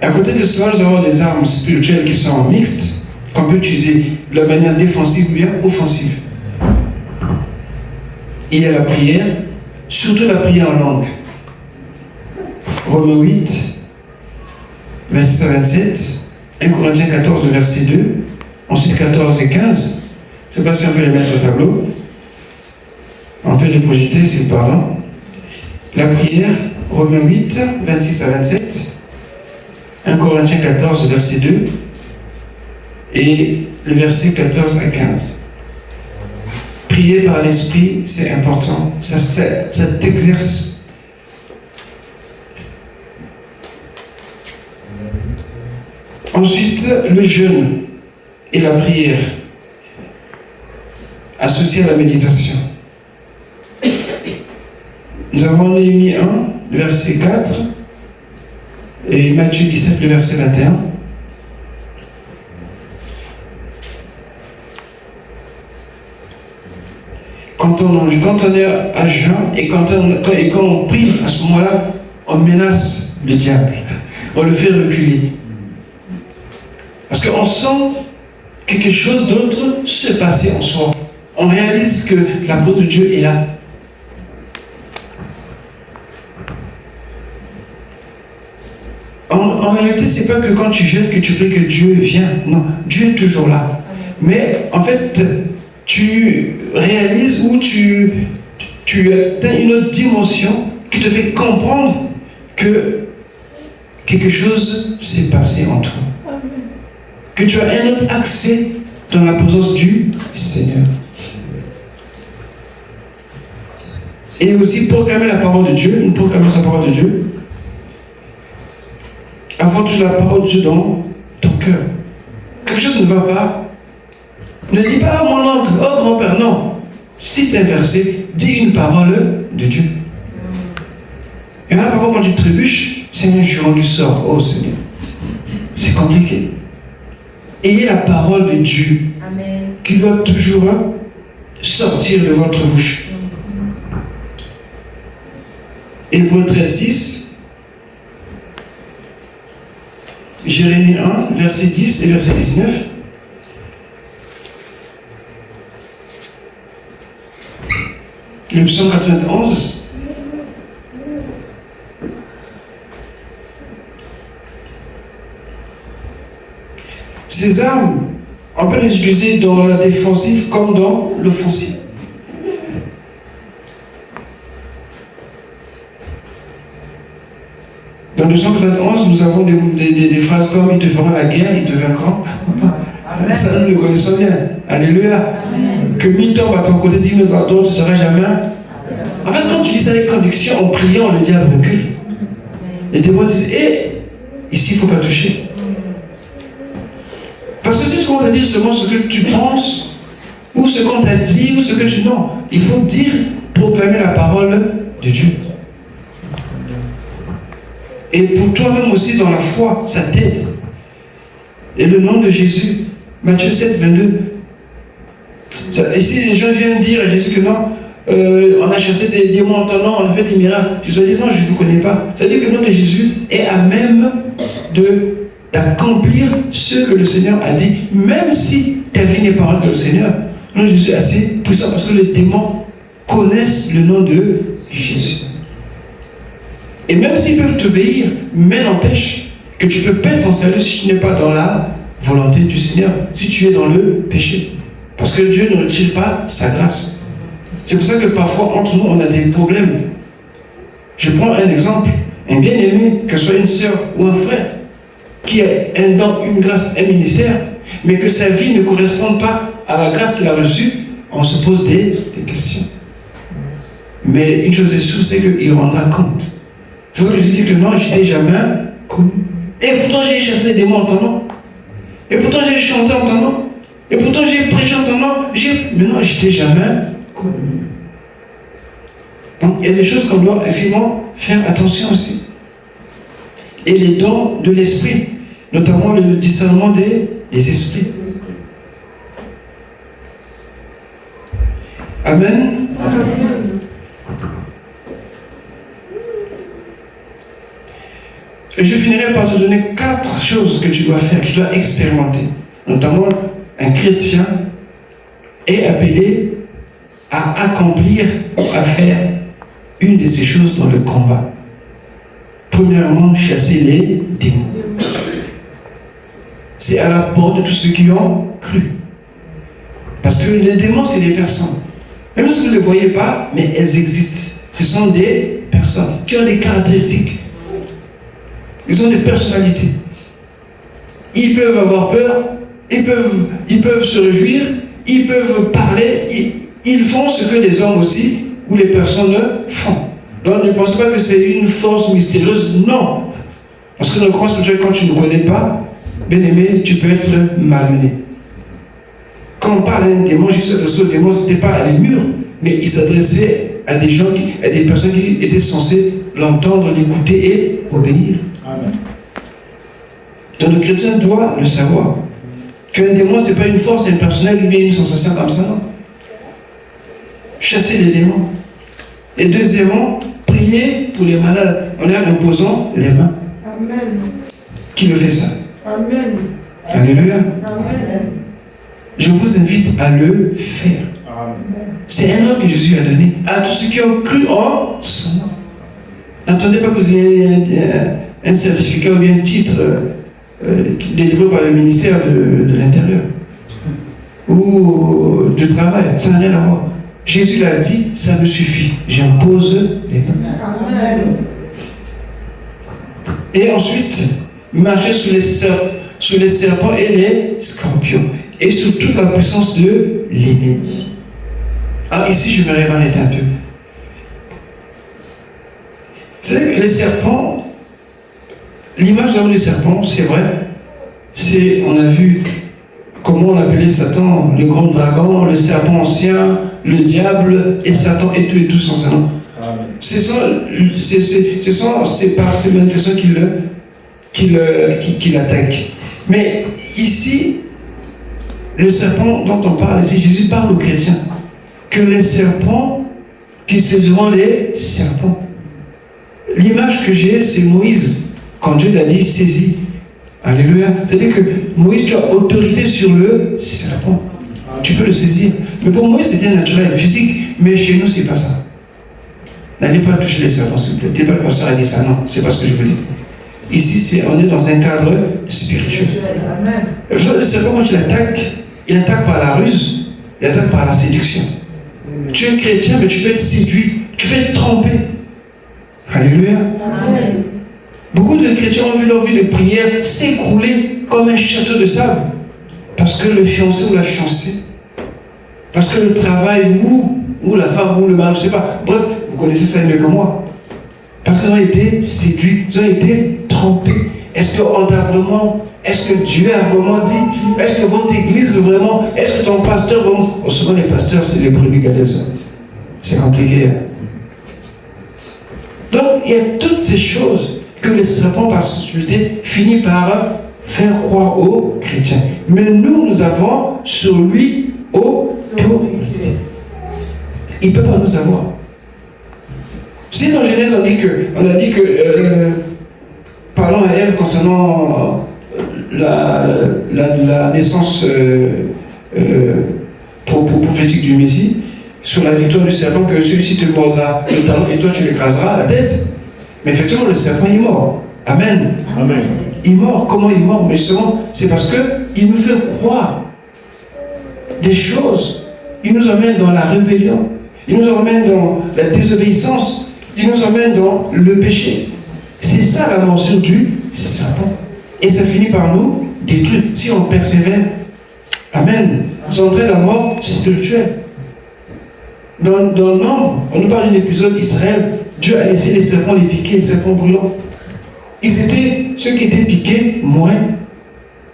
À côté de cela, nous avons des armes spirituelles qui sont mixtes, qu'on peut utiliser de la manière défensive ou bien offensive. Il y a la prière, surtout la prière en langue. Romains 8, verset 27, 1 Corinthiens 14, verset 2, ensuite 14 et 15. Je ne sais pas si on peut les mettre au tableau. On peut les projeter, c'est parlant. La prière, Romains 8, 26 à 27, 1 Corinthiens 14, verset 2, et le verset 14 à 15. Prier par l'esprit, c'est important. Ça t'exerce. Ensuite, le jeûne et la prière associés à la méditation. Nous avons Néhémie 1, le verset 4, et Matthieu 17, le verset 21. Quand on est à jeun et quand on prie, à ce moment-là, on menace le diable. On le fait reculer. Parce qu'on sent quelque chose d'autre se passer en soi. On réalise que la parole de Dieu est là. En réalité, c'est pas que quand tu jeûnes que tu pries que Dieu vient. Non, Dieu est toujours là. Mais en fait, tu réalises ou tu atteins une autre dimension qui te fait comprendre que quelque chose s'est passé en toi. Que tu as un autre accès dans la présence du Seigneur. Et aussi proclamer la parole de Dieu, nous proclamons sa parole de Dieu. Avoir toujours la parole de Dieu dans ton cœur. Quelque chose ne va pas. Ne dis pas mon oncle, oh grand-père, non. Cite un verset, dis une parole de Dieu. Et là, parfois, quand tu trébuches, c'est un jurement qui sort. Oh Seigneur. C'est compliqué. Ayez la parole de Dieu. Amen. Qui doit toujours sortir de votre bouche. Hébreux 13:6. Jérémie 1, verset 10 et verset 19. Le psaume 91. Ces armes, on peut les utiliser dans la défensive comme dans l'offensive. Dans le psaume 91, nous avons des phrases comme « Il te fera la guerre, il te vaincra ». Ça, nous le connaissons bien. Alléluia. Amen. Que 1000 tombent à ton côté, 10 000 à d'autres, tu ne seras jamais. En fait, quand tu dis ça avec conviction, en priant, le diable recule. Les démons disent « ici, il ne faut pas toucher ». Parce que si tu commences à dire seulement ce que tu penses, ou ce qu'on t'a dit, ou ce que tu... Non, il faut dire, proclamer la parole de Dieu. Et pour toi-même aussi dans la foi, ça t'aide. Et le nom de Jésus, Matthieu 7, 22. Et si les gens viennent dire à Jésus que non, on a chassé des démons en ton nom, on a fait des miracles, Jésus va dire non, je ne vous connais pas. Ça veut dire que le nom de Jésus est à même d'accomplir ce que le Seigneur a dit, même si ta vie n'est pas de le Seigneur. Le nom de Jésus est assez puissant parce que les démons connaissent le nom de Jésus. Et même s'ils peuvent t'obéir, mais n'empêche que tu peux perdre ton salut si tu n'es pas dans la volonté du Seigneur, si tu es dans le péché. Parce que Dieu ne retire pas sa grâce. C'est pour ça que parfois, entre nous, on a des problèmes. Je prends un exemple. Un bien-aimé, que ce soit une sœur ou un frère, qui a un don, une grâce, un ministère, mais que sa vie ne corresponde pas à la grâce qu'il a reçue, on se pose des questions. Mais une chose est sûre, c'est qu'il rendra compte. C'est pour ça que je dis que non, je n'étais jamais connu. Et pourtant j'ai chassé les démons en ton nom. Et pourtant j'ai chanté en ton nom. Et pourtant j'ai prêché en ton nom. Mais non, je n'étais jamais connu. Donc il y a des choses qu'on doit effectivement faire attention aussi. Et les dons de l'esprit, notamment le discernement des esprits. Amen. Amen. Et je finirai par te donner 4 choses que tu dois faire, que tu dois expérimenter. Notamment, un chrétien est appelé à accomplir ou à faire une de ces choses dans le combat. Premièrement, chasser les démons. C'est à la porte de tous ceux qui ont cru. Parce que les démons, c'est des personnes. Même si vous ne les voyez pas, mais elles existent. Ce sont des personnes qui ont des caractéristiques. Ils ont des personnalités. Ils peuvent avoir peur, ils peuvent se réjouir, ils peuvent parler, ils font ce que les hommes aussi, ou les personnes font. Donc ne pensez pas que c'est une force mystérieuse, non. Parce que dans le courant spirituel, quand tu ne connais pas, bien aimé, tu peux être malmené. Quand on parle d'un démon, Jésus s'adressait aux démons, ce n'était pas à des murs, mais il s'adressait à des gens, à des personnes qui étaient censées l'entendre, l'écouter et obéir. Amen. Donc le chrétien doit le savoir. Qu'un démon, ce n'est pas une force impersonnelle ou bien une sensation comme ça, non. Chasser les démons. Et deuxièmement, prier pour les malades en leur imposant les mains. Amen. Qui le fait ça? Amen. Alléluia. Amen. Je vous invite à le faire. C'est un ordre que Jésus a donné à tous ceux qui ont cru en son nom. N'attendez pas que vous ayez un certificat ou bien un titre délivré par le ministère de l'Intérieur ou du travail. Ça n'a rien à voir. Jésus l'a dit, ça me suffit. J'impose les mains. Amen. Et ensuite, marcher sous les serpents et les scorpions. Et sous toute la puissance de l'ennemi. Alors ici, je vais m'arrêter un peu. Vous savez que les serpents, l'image des serpents, c'est vrai. On a vu comment on appelait Satan, le grand dragon, le serpent ancien, le diable et Satan et tout sans son nom. C'est par ces manifestations qu'il attaque. Mais ici, le serpent dont on parle ici, Jésus parle aux chrétiens que les serpents qui saisiront les serpents. L'image que j'ai, c'est Moïse, quand Dieu l'a dit, saisis. Alléluia. C'est-à-dire que Moïse, tu as autorité sur le serpent. Tu peux le saisir. Mais pour Moïse, c'était naturel, physique. Mais chez nous, c'est pas ça. N'allez pas toucher les serpents, s'il vous plaît. T'es pas le pasteur a dit ça, non. C'est pas ce que je veux dire. Ici, on est dans un cadre spirituel. Vous savez, le serpent, quand il attaque par la ruse, il attaque par la séduction. Tu es chrétien, mais tu peux être séduit, tu peux être trompé. Alléluia. Amen. Beaucoup de chrétiens ont vu leur vie de prière s'écrouler comme un château de sable. Parce que le fiancé ou la fiancée, parce que le travail ou la femme ou le mari, je ne sais pas. Bref, vous connaissez ça mieux que moi. Parce qu'ils ont été séduits, ils ont été trompés. Est-ce que Dieu a vraiment dit? Est-ce que votre église vraiment? Est-ce que ton pasteur vraiment? Oh, souvent les pasteurs, c'est les brebis galeuses. C'est compliqué. Donc, il y a toutes ces choses que les serpents, par subtilité, finissent par faire croire aux chrétiens. Mais nous avons sur lui autorité. Il ne peut pas nous avoir. Si dans Genèse, on a dit que parlons à Ève concernant la naissance prophétique du Messie, sur la victoire du serpent, que celui-ci te mordra le talon et toi tu l'écraseras la tête. Mais effectivement, le serpent est mort. Amen. Amen. Il est mort. Comment il est mort? Mais justement, c'est parce qu'il nous fait croire des choses. Il nous emmène dans la rébellion. Il nous emmène dans la désobéissance. Il nous emmène dans le péché. C'est ça la mention du serpent. Et ça finit par nous détruire si on persévère. Amen. Ça entraîne la mort spirituelle. Dans Nombre, on nous parle d'un épisode Israël. Dieu a laissé les serpents les piquer, les serpents brûlants. Ceux qui étaient piqués mouraient.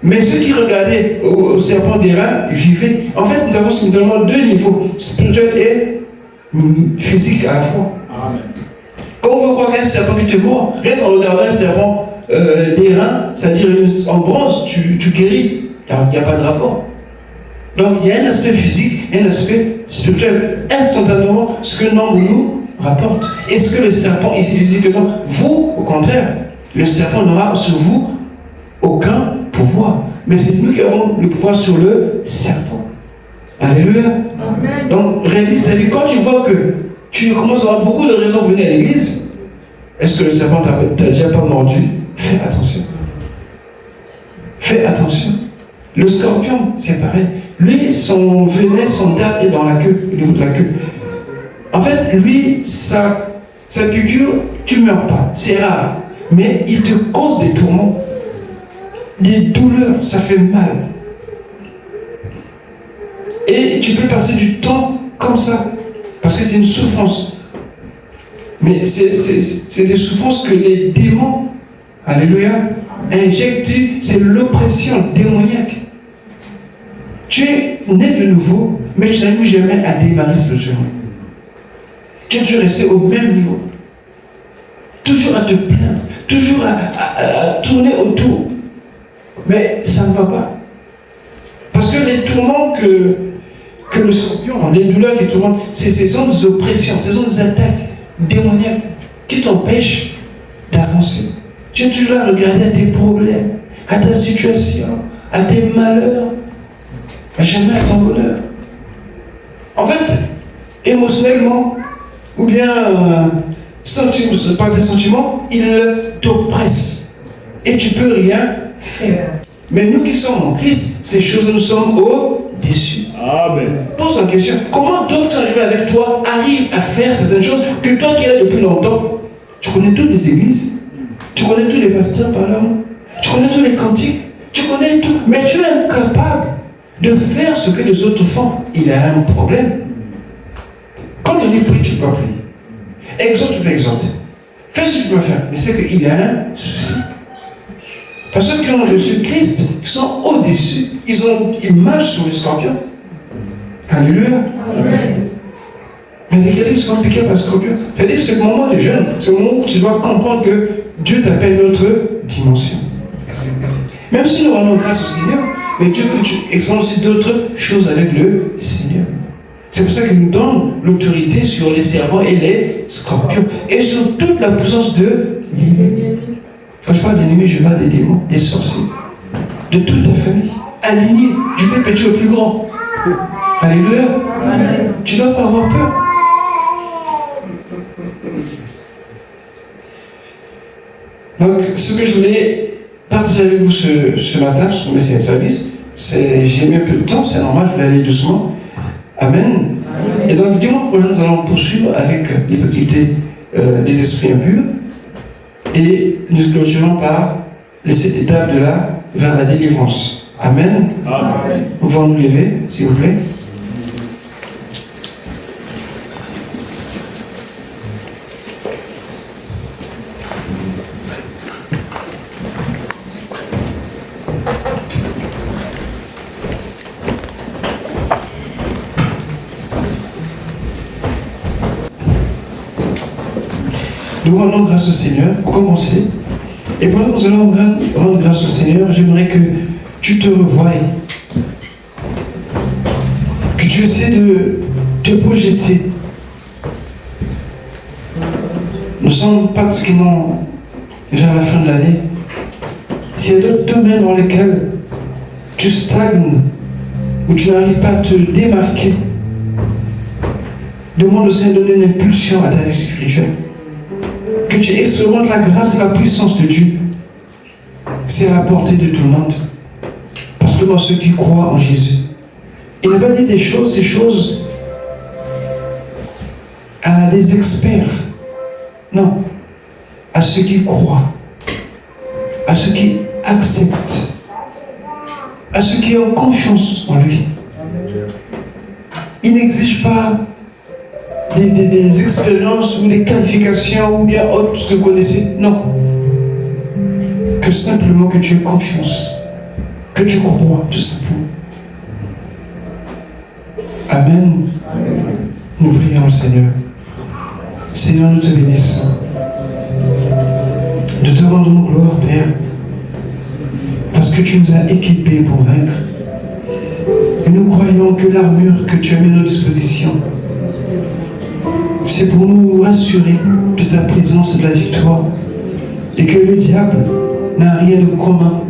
Mais ceux qui regardaient au serpent d'airain, ils vivaient. En fait, nous avons simplement deux niveaux, spirituel et physique à la fois. Amen. Quand on veut croire qu'un serpent qui te mord, rien qu'en regardant un serpent d'airain, c'est-à-dire en bronze, tu guéris. Il n'y a pas de rapport. Donc il y a un aspect physique et un aspect spirituel. Instantanément, ce que Nombre nous rapporte. Est-ce que le serpent, ici, il dit que non? Vous, au contraire, le serpent n'aura sur vous aucun pouvoir. Mais c'est nous qui avons le pouvoir sur le serpent. Alléluia. Amen. Donc réalise ta vie. Quand tu vois que tu commences à avoir beaucoup de raisons de venir à l'église, est-ce que le serpent t'a déjà pas mordu? Fais attention. Fais attention. Le scorpion, c'est pareil. Lui, son venin, son dard est dans la queue, au niveau de la queue. En fait, lui, sa piqûre, tu ne meurs pas. C'est rare. Mais il te cause des tourments, des douleurs, ça fait mal. Et tu peux passer du temps comme ça, parce que c'est une souffrance. Mais c'est des souffrances que les démons, alléluia, injectent. C'est l'oppression démoniaque. Tu es né de nouveau, mais tu n'arrives jamais à démarrer spirituellement. Tu es toujours resté au même niveau. Toujours à te plaindre, toujours à tourner autour. Mais ça ne va pas. Parce que les tourments que le scorpion, les douleurs qui tourmentent, ce sont des oppressions, ce sont des attaques démoniaques qui t'empêchent d'avancer. Tu es toujours là à regarder à tes problèmes, à ta situation, à tes malheurs, à jamais à ton bonheur. En fait, émotionnellement, ou bien par tes sentiments, il t'oppresse. Et tu ne peux rien faire. Mais nous qui sommes en Christ, ces choses, nous sommes au-dessus. Amen. Pose la question, comment d'autres arrivés avec toi arrivent à faire certaines choses que toi qui es là depuis longtemps, tu connais toutes les églises, tu connais tous les pasteurs par là, tu connais tous les cantiques, tu connais tout, mais tu es incapable de faire ce que les autres font. Il y a un problème. Quand on dit prie, tu peux pas prier. Exhorte, tu peux exhorter. Fais ce que tu peux faire. Mais c'est qu'il y a un souci. Parce que ceux qui ont reçu Christ, qui sont au-dessus, ils marchent sur les scorpions. Alléluia. Amen. Mais il y a quelqu'un qui sont piqués par le scorpion. C'est-à-dire que c'est le moment de jeûne. C'est le moment où tu dois comprendre que Dieu t'appelle une autre dimension. Même si nous rendons grâce au Seigneur, mais Dieu veut que tu expérimentes aussi d'autres choses avec le Seigneur. C'est pour ça qu'il nous donne l'autorité sur les serpents et les scorpions. Et sur toute la puissance de l'ennemi. Quand je parle d'ennemi, je parle des démons, des sorciers. De toute ta famille. Aligné du plus petit au plus grand. Alléluia. Amen. Tu ne dois pas avoir peur. Donc, ce que je voulais partager avec vous ce matin, sur le message de service, j'ai mis un peu de temps, c'est normal, je vais aller doucement. Amen. Amen. Et donc, dimanche prochain, nous allons poursuivre avec les activités des esprits impurs. Et nous clôturons par les 7 étapes vers la délivrance. Amen. Amen. Nous pouvons nous lever, s'il vous plaît. Nous rendons grâce au Seigneur pour commencer. Et pendant que nous allons rendre grâce au Seigneur, j'aimerais que tu te revoies. Que tu essaies de te projeter. Nous sommes pratiquement vers la fin de l'année. S'il y a d'autres domaines dans lesquels tu stagnes, où tu n'arrives pas à te démarquer, demande au Seigneur de donner une impulsion à ta vie spirituelle. Que tu expérimentes la grâce et la puissance de Dieu. C'est à la portée de tout le monde. Parce que dans ceux qui croient en Jésus, il n'a pas dit des choses, ces choses à des experts. Non. À ceux qui croient. À ceux qui accepte, à ceux qui ont confiance en lui. Il n'exige pas des expériences ou des qualifications ou bien autre ce que vous connaissez. Non. Que simplement que tu aies confiance, que tu crois tout simplement. Amen. Nous prions le Seigneur. Seigneur, nous te bénissons. Nous te rendons gloire, Père, parce que tu nous as équipés pour vaincre. Et nous croyons que l'armure que tu as mis à nos dispositions, c'est pour nous rassurer de ta présence et de la victoire. Et que le diable n'a rien de commun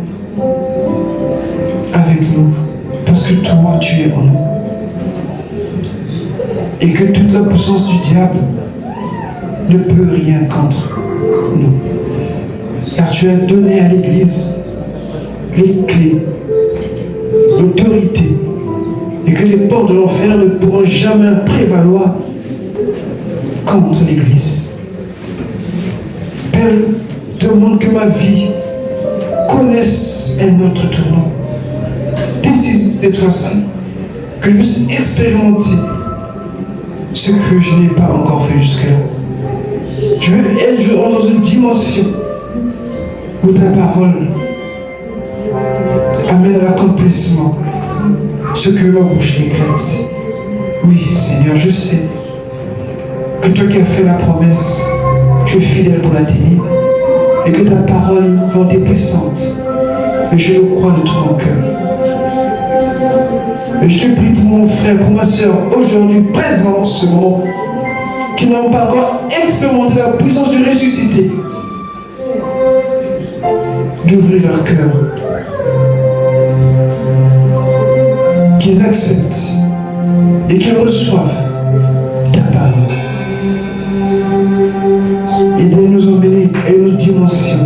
avec nous. Parce que toi, tu es en nous. Et que toute la puissance du diable ne peut rien contre nous. Car tu as donné à l'Église les clés, l'autorité, et que les portes de l'enfer ne pourront jamais prévaloir contre l'Église. Père, demande que ma vie connaisse un autre tournant. Décide cette fois-ci que je puisse expérimenter ce que je n'ai pas encore fait jusque-là. Je veux rentrer dans une dimension où ta parole amène à l'accomplissement ce que ma bouche décrète. Oui, Seigneur, je sais que toi qui as fait la promesse, tu es fidèle pour la tenir et que ta parole est puissante. Et je le crois de tout mon cœur. Et je te prie pour mon frère, pour ma soeur, aujourd'hui présent en ce moment, qui n'ont pas encore expérimenté la puissance du ressuscité, d'ouvrir leur cœur, qu'ils acceptent et qu'ils reçoivent ta parole. Et de nous emmener à une autre dimension.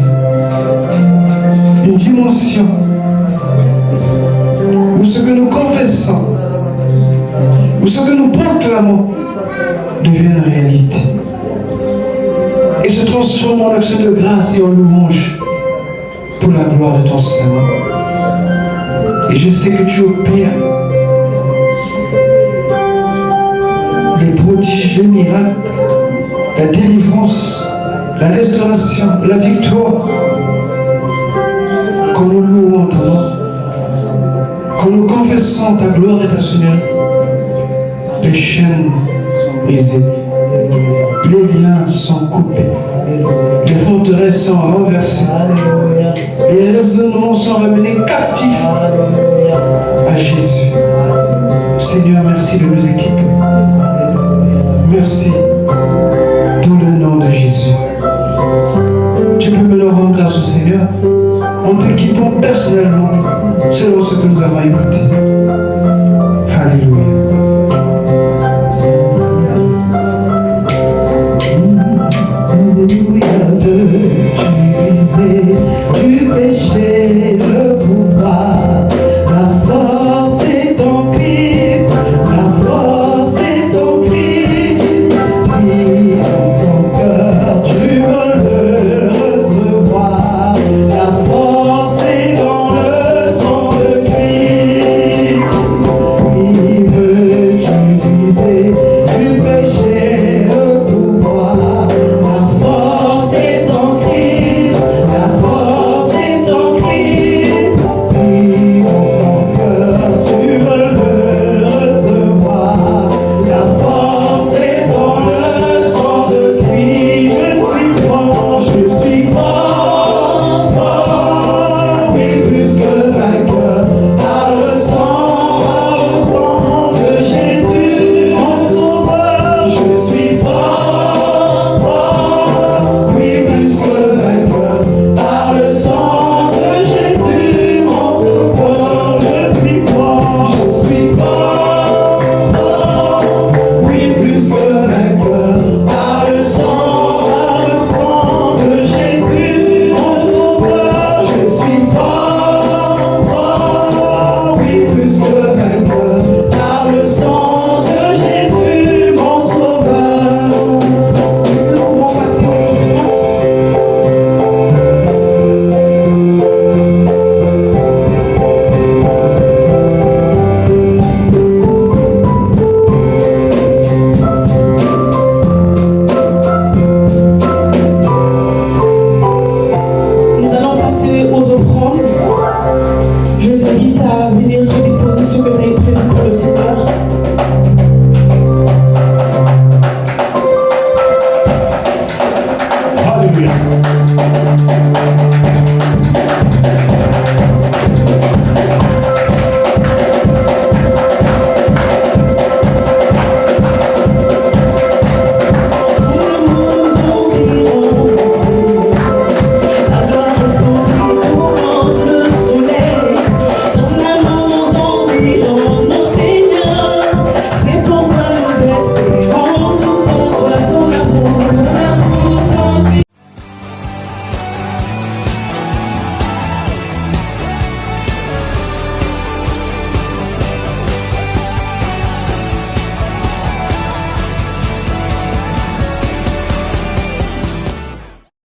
Une dimension où ce que nous confessons, où ce que nous proclamons devienne réalité. Et se transforme en action de grâce et en louange pour la gloire de ton Seigneur. Et je sais que tu opères les prodiges, les miracles, la délivrance, la restauration, la victoire. Quand nous louons ton nom, quand nous confessons ta gloire et ta Seigneur, les chaînes brisées, les liens sont coupés, les forteresses sont renversées, les raisonnements sont ramenés captifs à Jésus. Seigneur, merci de nous équiper. Merci dans le nom de Jésus. Tu peux me le rendre grâce au Seigneur en t'équipant personnellement selon ce que nous avons écouté.